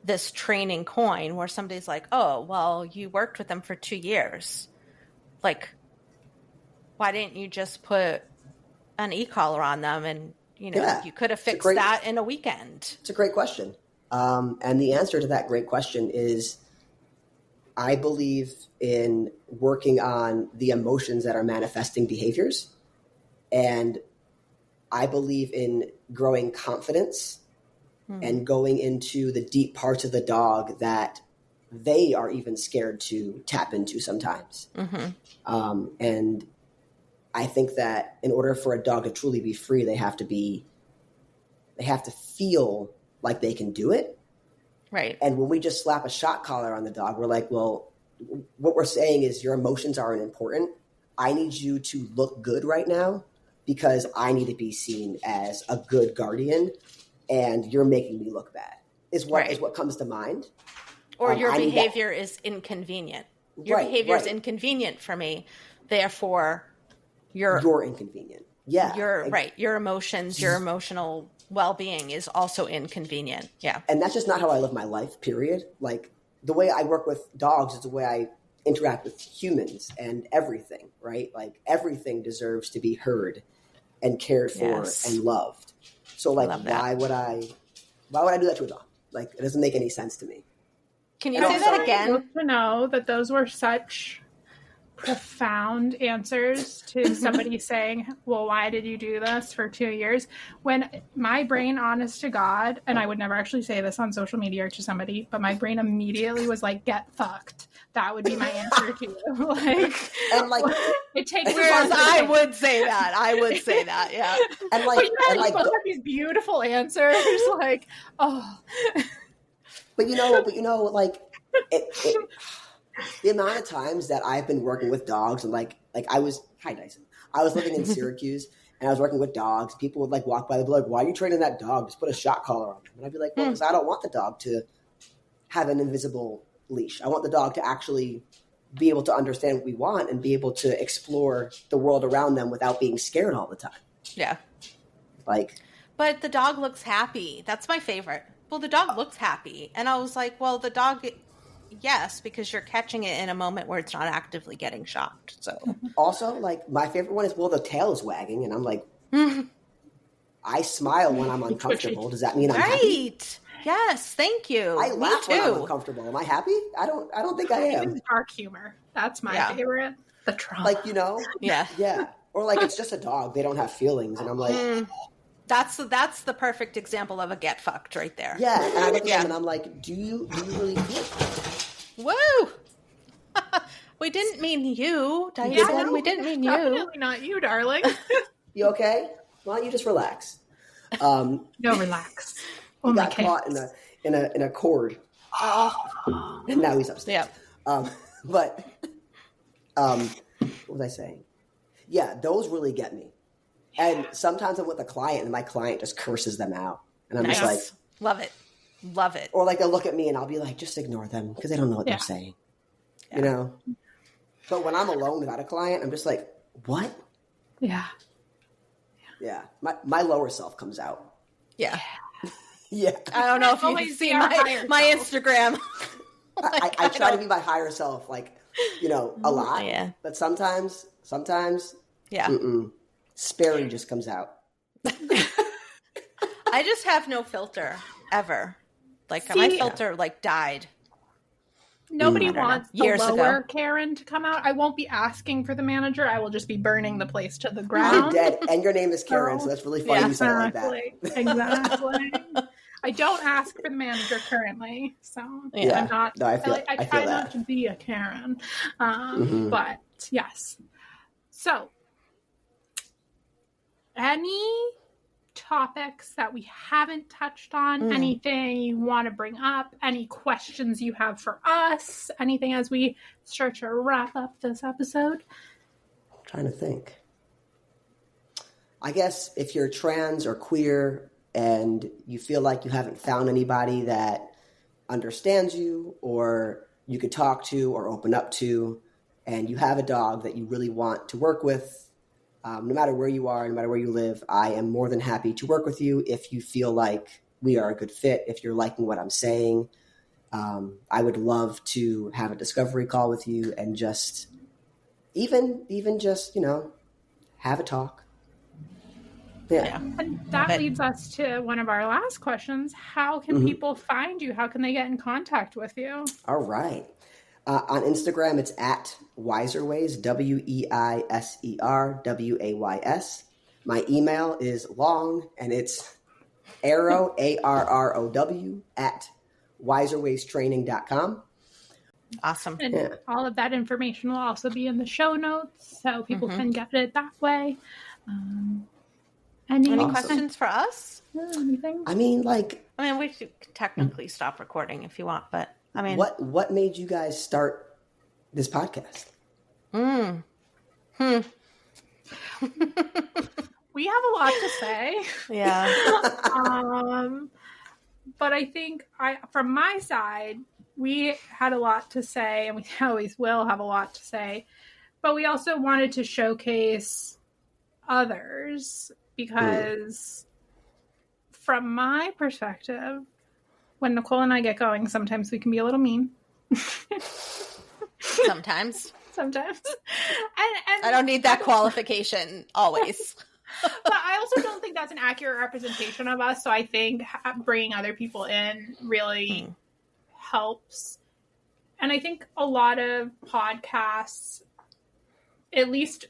Speaker 3: this training coin, where somebody's like, oh, well, you worked with them for 2 years. Like, why didn't you just put an e-collar on them and, you could have fixed that in a weekend?
Speaker 4: It's a great question. And the answer to that great question is, I believe in working on the emotions that are manifesting behaviors. And I believe in growing confidence and going into the deep parts of the dog that they are even scared to tap into sometimes. And I think that in order for a dog to truly be free, they have to feel like they can do it.
Speaker 3: Right.
Speaker 4: And when we just slap a shock collar on the dog, we're like, well, what we're saying is your emotions aren't important. I need you to look good right now because I need to be seen as a good guardian, and you're making me look bad is what comes to mind.
Speaker 3: Or your behavior is inconvenient. Your behavior is inconvenient for me. Therefore,
Speaker 4: you're inconvenient. Yeah.
Speaker 3: Your emotions, your emotional well-being is also inconvenient. Yeah.
Speaker 4: And that's just not how I live my life, period. Like, the way I work with dogs is the way interact with humans and everything, right? Like everything deserves to be heard and cared for and loved. So like, why would I do that to a dog? Like, it doesn't make any sense to me.
Speaker 3: Can you say that again?
Speaker 1: To know that those were such profound answers to somebody saying, well, why did you do this for 2 years? When my brain, honest to God, and I would never actually say this on social media or to somebody, but my brain immediately was like, get fucked. That would be my answer to you. It takes.
Speaker 3: Whereas I would say that, yeah.
Speaker 1: And people have these beautiful answers, like, oh.
Speaker 4: But like the amount of times that I've been working with dogs and like I was Dyson. I was living in Syracuse and I was working with dogs. People would like walk by, they'd be like, why are you training that dog? Just put a shock collar on him. And I'd be like, well, because I don't want the dog to have an invisible leash. I want the dog to actually be able to understand what we want and be able to explore the world around them without being scared all the time.
Speaker 3: Yeah.
Speaker 4: But
Speaker 3: the dog looks happy. That's my favorite. Well, the dog looks happy. And I was like, well, the dog, yes, because you're catching it in a moment where it's not actively getting shocked. So
Speaker 4: also, like, my favorite one is, well, the tail is wagging. And I'm like, I smile when I'm uncomfortable. Does that mean I'm happy?
Speaker 3: Yes, thank you.
Speaker 4: I laugh when I'm uncomfortable. Am I happy? I don't think I am.
Speaker 1: It's dark humor. That's my favorite. The trauma.
Speaker 4: Like,
Speaker 3: Yeah.
Speaker 4: Or like, it's just a dog. They don't have feelings. And I'm like...
Speaker 3: That's the perfect example of a get fucked right there.
Speaker 4: Yeah, and I look at them and I'm like, do you really feel
Speaker 3: it? Woo! We didn't mean you, Dyson. We didn't mean you.
Speaker 1: Definitely not you, darling.
Speaker 4: You okay? Why don't you just relax?
Speaker 1: No, relax.
Speaker 4: He got caught in a cord.
Speaker 3: Oh.
Speaker 4: And now he's upstairs.
Speaker 3: Yeah.
Speaker 4: But what was I saying? Yeah, those really get me. And sometimes I'm with a client and my client just curses them out. And I'm just like...
Speaker 3: Love it.
Speaker 4: Or like they'll look at me and I'll be like, just ignore them because they don't know what they're saying. Yeah. You know? But when I'm alone without a client, I'm just like, what?
Speaker 1: Yeah.
Speaker 4: Yeah. My lower self comes out.
Speaker 3: Yeah.
Speaker 4: Yeah.
Speaker 3: I don't know if you've seen my Instagram.
Speaker 4: I try to be my higher self, like, a lot.
Speaker 3: Yeah.
Speaker 4: But sometimes,
Speaker 3: yeah.
Speaker 4: Sparrow just comes out.
Speaker 3: I just have no filter ever. Like my filter died.
Speaker 1: Nobody wants the lower Karen to come out. I won't be asking for the manager. I will just be burning the place to the ground.
Speaker 4: You're dead, and your name is Karen, so that's really funny you say it like that.
Speaker 1: Exactly. I don't ask for the manager currently, so I'm not.
Speaker 4: No, I
Speaker 1: try not to be a Karen, but yes. So, any topics that we haven't touched on, anything you want to bring up, any questions you have for us, anything as we start to wrap up this episode?
Speaker 4: I'm trying to think. I guess if you're trans or queer and you feel like you haven't found anybody that understands you or you could talk to or open up to, and you have a dog that you really want to work with, no matter where you are, no matter where you live, I am more than happy to work with you if you feel like we are a good fit, if you're liking what I'm saying. I would love to have a discovery call with you and just even just, have a talk. Yeah.
Speaker 1: And that leads us to one of our last questions. How can people find you? How can they get in contact with you?
Speaker 4: All right. On Instagram, it's at Weiserways, WEISERWAYS. My email is long, and it's arrow, ARROW, at weiserwaystraining.com.
Speaker 3: Awesome.
Speaker 1: And all of that information will also be in the show notes, so people can get it that way. Any
Speaker 3: questions for us?
Speaker 1: Anything?
Speaker 3: We should technically stop recording if you want, but
Speaker 4: what made you guys start this podcast?
Speaker 1: We have a lot to say.
Speaker 3: Yeah.
Speaker 1: But I think from my side, we had a lot to say, and we always will have a lot to say. But we also wanted to showcase others because from my perspective, when Nicole and I get going, sometimes we can be a little mean.
Speaker 3: Sometimes.
Speaker 1: Sometimes. And
Speaker 3: I don't need that qualification always.
Speaker 1: But I also don't think that's an accurate representation of us. So I think bringing other people in really helps. And I think a lot of podcasts, at least,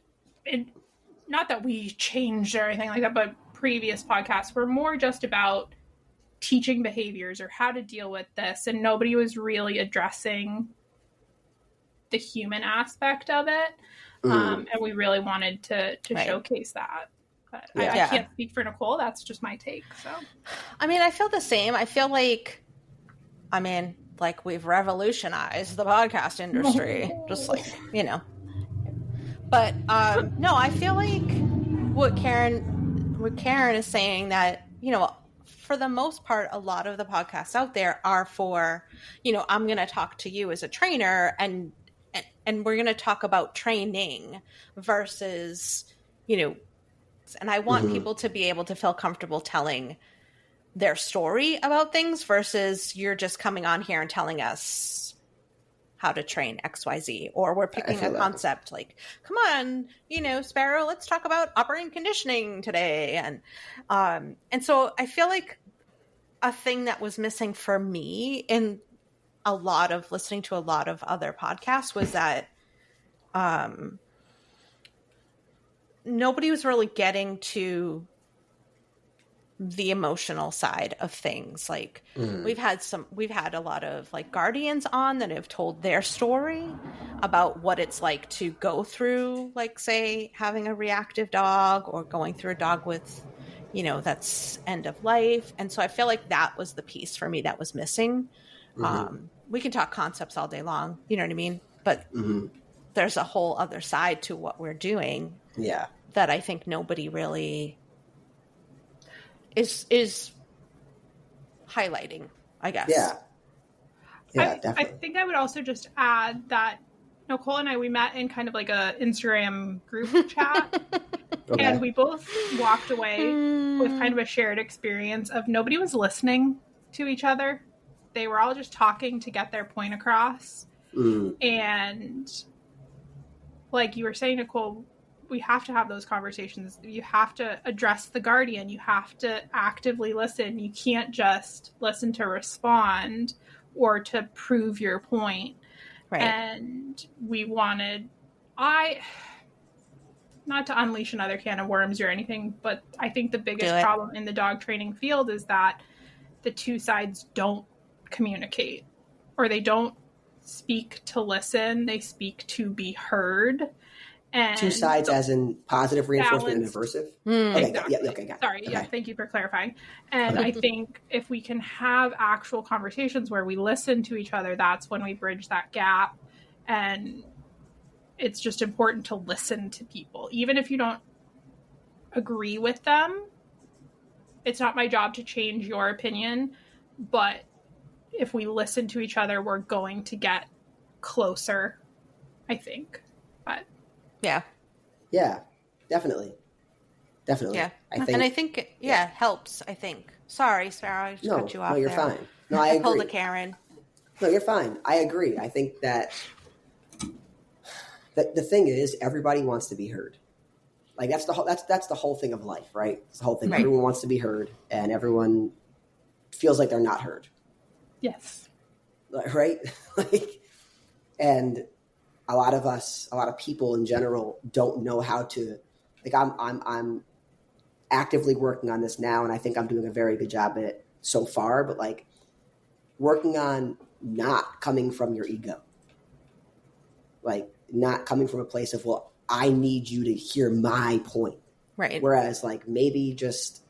Speaker 1: not that we changed or anything like that, but previous podcasts were more just about teaching behaviors or how to deal with this. And nobody was really addressing the human aspect of it. And we really wanted to showcase that. But I can't speak for Nicole. That's just my take. So,
Speaker 3: I mean, I feel the same. I feel like we've revolutionized the podcast industry, just like, But no, I feel like what Karen is saying, that for the most part, a lot of the podcasts out there are for, I'm going to talk to you as a trainer, and we're going to talk about training versus, and I want people to be able to feel comfortable telling their story about things versus you're just coming on here and telling us how to train XYZ, or we're picking a concept like, come on, Sparrow, let's talk about operating conditioning today. And so I feel like a thing that was missing for me in a lot of listening to a lot of other podcasts was that nobody was really getting to the emotional side of things. Like we've had a lot of like guardians on that have told their story about what it's like to go through, like, say, having a reactive dog or going through a dog with, that's end of life. And so I feel like that was the piece for me that was missing. We can talk concepts all day long, you know what I mean? But there's a whole other side to what we're doing.
Speaker 4: Yeah.
Speaker 3: That I think nobody really is highlighting, I guess.
Speaker 4: Yeah. Yeah,
Speaker 1: I
Speaker 4: definitely.
Speaker 1: think I would also just add that Nicole and I, we met in kind of like a Instagram group chat.
Speaker 4: Okay.
Speaker 1: And we both walked away with kind of a shared experience of nobody was listening to each other. They were all just talking to get their point across. And like you were saying, Nicole, we have to have those conversations. You have to address the guardian. You have to actively listen. You can't just listen to respond or to prove your point.
Speaker 3: Right.
Speaker 1: And we wanted, not to unleash another can of worms or anything, but I think the biggest problem in the dog training field is that the two sides don't communicate, or they don't speak to listen. They speak to be heard. And
Speaker 4: two sides as in positive reinforcement
Speaker 1: balanced.
Speaker 4: and aversive? Okay,
Speaker 1: Exactly.
Speaker 4: okay, got it.
Speaker 1: Sorry,
Speaker 4: Okay.
Speaker 1: yeah, thank you for clarifying. And I think if we can have actual conversations where we listen to each other, that's when we bridge that gap. And it's just important to listen to people. Even if you don't agree with them, it's not my job to change your opinion, but if we listen to each other, we're going to get closer, I think. But
Speaker 3: yeah,
Speaker 4: definitely.
Speaker 3: Yeah,
Speaker 4: I think
Speaker 3: it helps. I think. Sorry, Sparrow, I just cut you off.
Speaker 4: No, you're
Speaker 3: there.
Speaker 4: fine. No, I agree.
Speaker 3: Pulled a Karen.
Speaker 4: No, you're fine. I agree. I think that the thing is, everybody wants to be heard. Like that's the whole thing of life, right? It's the whole thing. Right. Everyone wants to be heard, and everyone feels like they're not heard.
Speaker 1: Yes.
Speaker 4: Right? And a lot of people in general don't know how to. Like I'm actively working on this now, and I think I'm doing a very good job at it so far. But like working on not coming from your ego, like not coming from a place of, well, I need you to hear my point.
Speaker 3: Right.
Speaker 4: Whereas like maybe just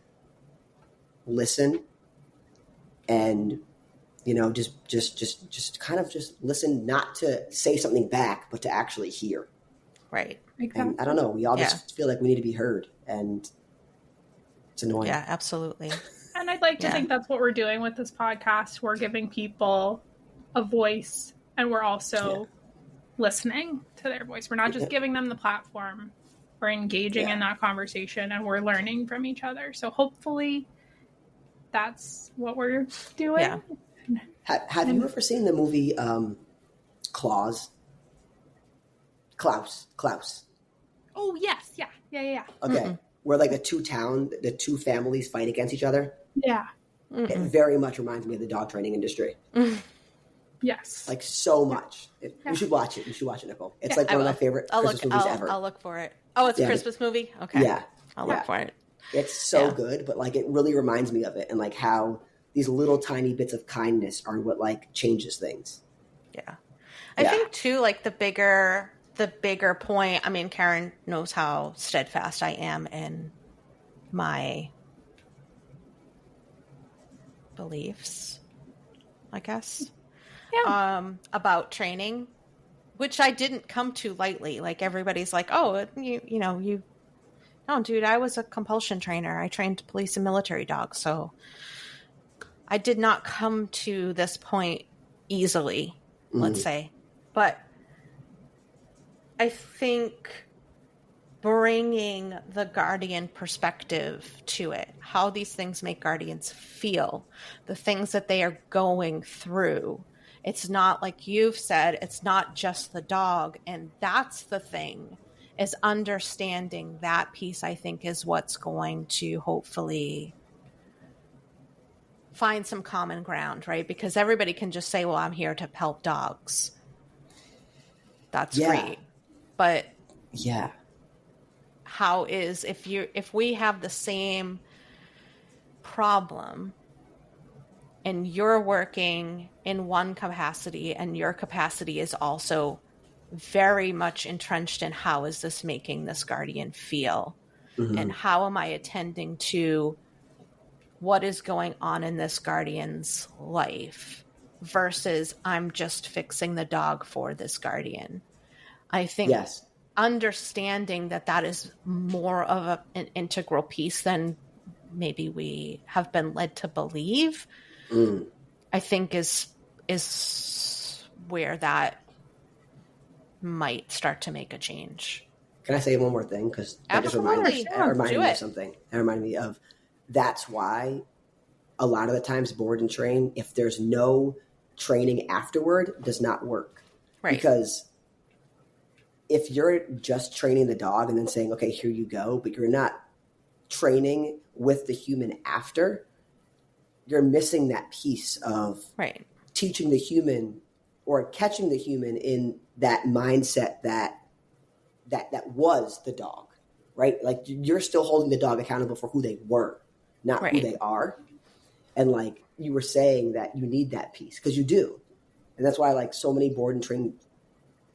Speaker 4: listen and, just kind of just listen, not to say something back, but to actually hear.
Speaker 3: Right.
Speaker 1: Exactly.
Speaker 4: And I don't know. We all just feel like we need to be heard, and it's annoying.
Speaker 3: Yeah, absolutely.
Speaker 1: And I'd like to think that's what we're doing with this podcast. We're giving people a voice, and we're also listening to their voice. We're not just giving them the platform. We're engaging in that conversation, and we're learning from each other. So hopefully that's what we're doing.
Speaker 4: Yeah. Have you ever seen the movie Claws? Klaus.
Speaker 1: Oh, yes. Yeah.
Speaker 4: Okay. Where like the two families fight against each other.
Speaker 1: Yeah.
Speaker 4: It very much reminds me of the dog training industry.
Speaker 1: Yes.
Speaker 4: Like so much. You should watch it. Nicole. It's like one of my favorite Christmas movies ever.
Speaker 3: I'll look for it. Oh, it's a Christmas movie? Okay.
Speaker 4: Yeah.
Speaker 3: I'll look for it.
Speaker 4: It's so good, but like it really reminds me of it, and like how these little tiny bits of kindness are what like changes things.
Speaker 3: Yeah. I think too, like the bigger point, I mean, Karen knows how steadfast I am in my beliefs, I guess.
Speaker 1: Yeah.
Speaker 3: About training, which I didn't come to lightly. Like everybody's like, oh, no, dude, I was a compulsion trainer. I trained police and military dogs. So I did not come to this point easily, let's say. But I think bringing the guardian perspective to it, how these things make guardians feel, the things that they are going through. It's not like you've said, it's not just the dog. And that's the thing, is understanding that piece, I think, is what's going to hopefully find some common ground, right? Because everybody can just say, well, I'm here to help dogs. That's great. But how is, if we have the same problem and you're working in one capacity and your capacity is also very much entrenched in how is this making this guardian feel, and how am I attending to what is going on in this guardian's life versus I'm just fixing the dog for this guardian. I think understanding that is more of an integral piece than maybe we have been led to believe, I think is where that might start to make a change.
Speaker 4: Can I say one more thing? Because that just reminded me of something. It reminded me of, that's why a lot of the times board and train, if there's no training afterward, does not work.
Speaker 3: Right.
Speaker 4: Because if you're just training the dog and then saying, okay, here you go, but you're not training with the human after, you're missing that piece of teaching the human or catching the human in that mindset that was the dog, right? Like you're still holding the dog accountable for who they were, not who they are. And like you were saying that you need that piece, because you do. And that's why like so many board and train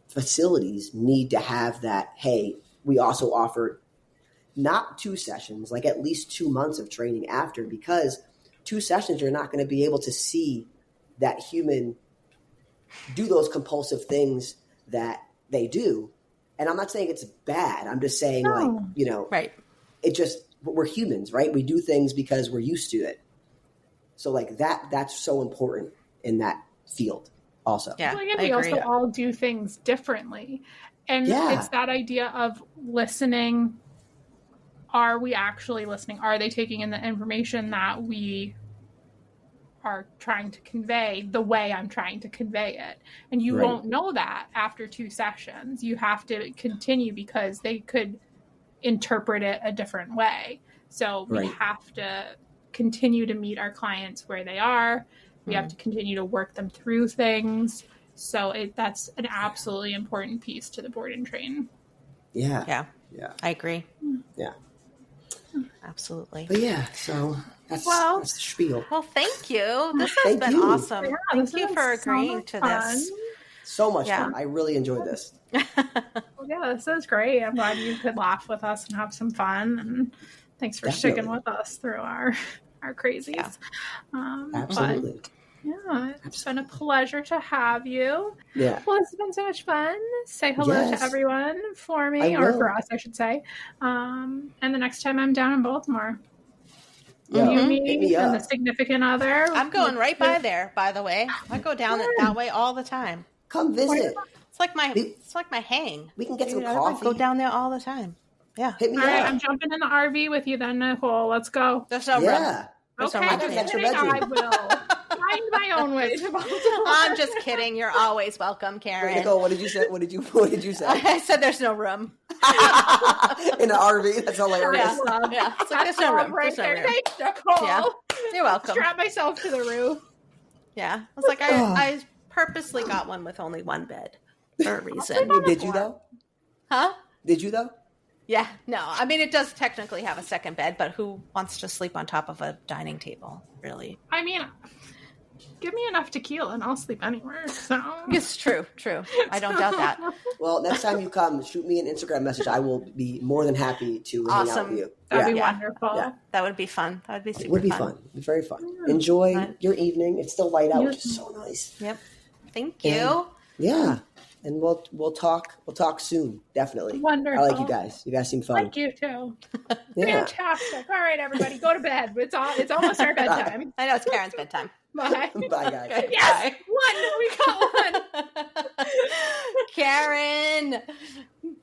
Speaker 4: facilities need to have that, hey, we also offer not 2 sessions, like at least 2 months of training after, because 2 sessions, you're not going to be able to see that human do those compulsive things that they do. And I'm not saying it's bad. I'm just saying it just, we're humans, right? We do things because we're used to it. So like that's so important in that field also.
Speaker 1: Yeah, well, again, we also all do things differently. And it's that idea of listening. Are we actually listening? Are they taking in the information that we are trying to convey the way I'm trying to convey it? And you won't know that after 2 sessions. You have to continue because they could interpret it a different way. So we have to continue to meet our clients where they are. We have to continue to work them through things. So that's an absolutely important piece to the board and train.
Speaker 3: Yeah. I agree.
Speaker 4: Yeah.
Speaker 3: Absolutely.
Speaker 4: But so that's the spiel.
Speaker 3: Well, thank you. This has been awesome. Yeah, thank you for agreeing to this.
Speaker 4: So much fun. I really enjoyed this.
Speaker 1: Well, this is great. I'm glad you could laugh with us and have some fun. And thanks for sticking with us through our crazies.
Speaker 4: Absolutely.
Speaker 1: It's been a pleasure to have you.
Speaker 4: Yeah.
Speaker 1: Well, it's been so much fun. Say hello to everyone for me, or for us, I should say. And the next time I'm down in Baltimore, you, me, and the significant other.
Speaker 3: I'm going right by there, by the way. I go down that way all the time.
Speaker 4: Come visit.
Speaker 3: It's like my hang.
Speaker 4: We can get some coffee.
Speaker 3: I go down there all the time. Yeah.
Speaker 4: Hit me
Speaker 1: all
Speaker 4: up.
Speaker 1: right, I'm jumping in the RV with you then, Nicole. Let's go.
Speaker 3: There's no rub.
Speaker 1: Okay, I will. I find my own way to Baltimore.
Speaker 3: I'm just kidding. You're always welcome, Karen.
Speaker 4: Wait, Nicole, what did you say? What did you say?
Speaker 3: I said there's no room.
Speaker 4: In an RV? That's hilarious.
Speaker 3: Yeah. It's like, there's no room.
Speaker 1: Right
Speaker 3: There's no
Speaker 1: there.
Speaker 3: room.
Speaker 1: Thanks, Nicole.
Speaker 3: Yeah. You're welcome.
Speaker 1: Strap myself to the roof.
Speaker 3: Yeah. I was like, I purposely got one with only one bed for a reason.
Speaker 4: Did you though?
Speaker 3: Huh?
Speaker 4: Did you though?
Speaker 3: Yeah. No. I mean, it does technically have a second bed, but who wants to sleep on top of a dining table, really?
Speaker 1: I mean, give me enough tequila and I'll sleep anywhere. So
Speaker 3: It's true. I don't doubt that.
Speaker 4: Well, next time you come, shoot me an Instagram message. I will be more than happy to hang out with you.
Speaker 1: That'd be wonderful.
Speaker 4: Yeah.
Speaker 3: That would be fun. That would be super
Speaker 4: It would be
Speaker 3: fun.
Speaker 4: fun. It'd be very fun. Enjoy your evening. It's still light out, which is so nice.
Speaker 3: Yep. Thank you.
Speaker 4: Yeah. And we'll talk soon, definitely.
Speaker 1: Wonderful.
Speaker 4: I like you guys. You guys seem fun.
Speaker 1: Like you too.
Speaker 4: Yeah.
Speaker 1: Fantastic. All right, everybody, go to bed. It's almost our bedtime.
Speaker 3: I know it's Karen's bedtime.
Speaker 1: Bye.
Speaker 4: Bye, guys.
Speaker 3: Okay,
Speaker 1: Yes,
Speaker 3: bye.
Speaker 1: one. We got one.
Speaker 3: Karen,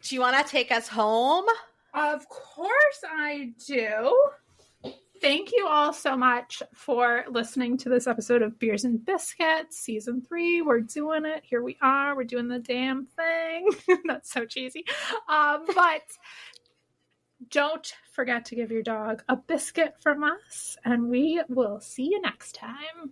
Speaker 3: do you want to take us home?
Speaker 1: Of course I do. Thank you all so much for listening to this episode of Beers and Biscuits, Season 3. We're doing it. Here we are. We're doing the damn thing. That's so cheesy. But don't forget to give your dog a biscuit from us, and we will see you next time.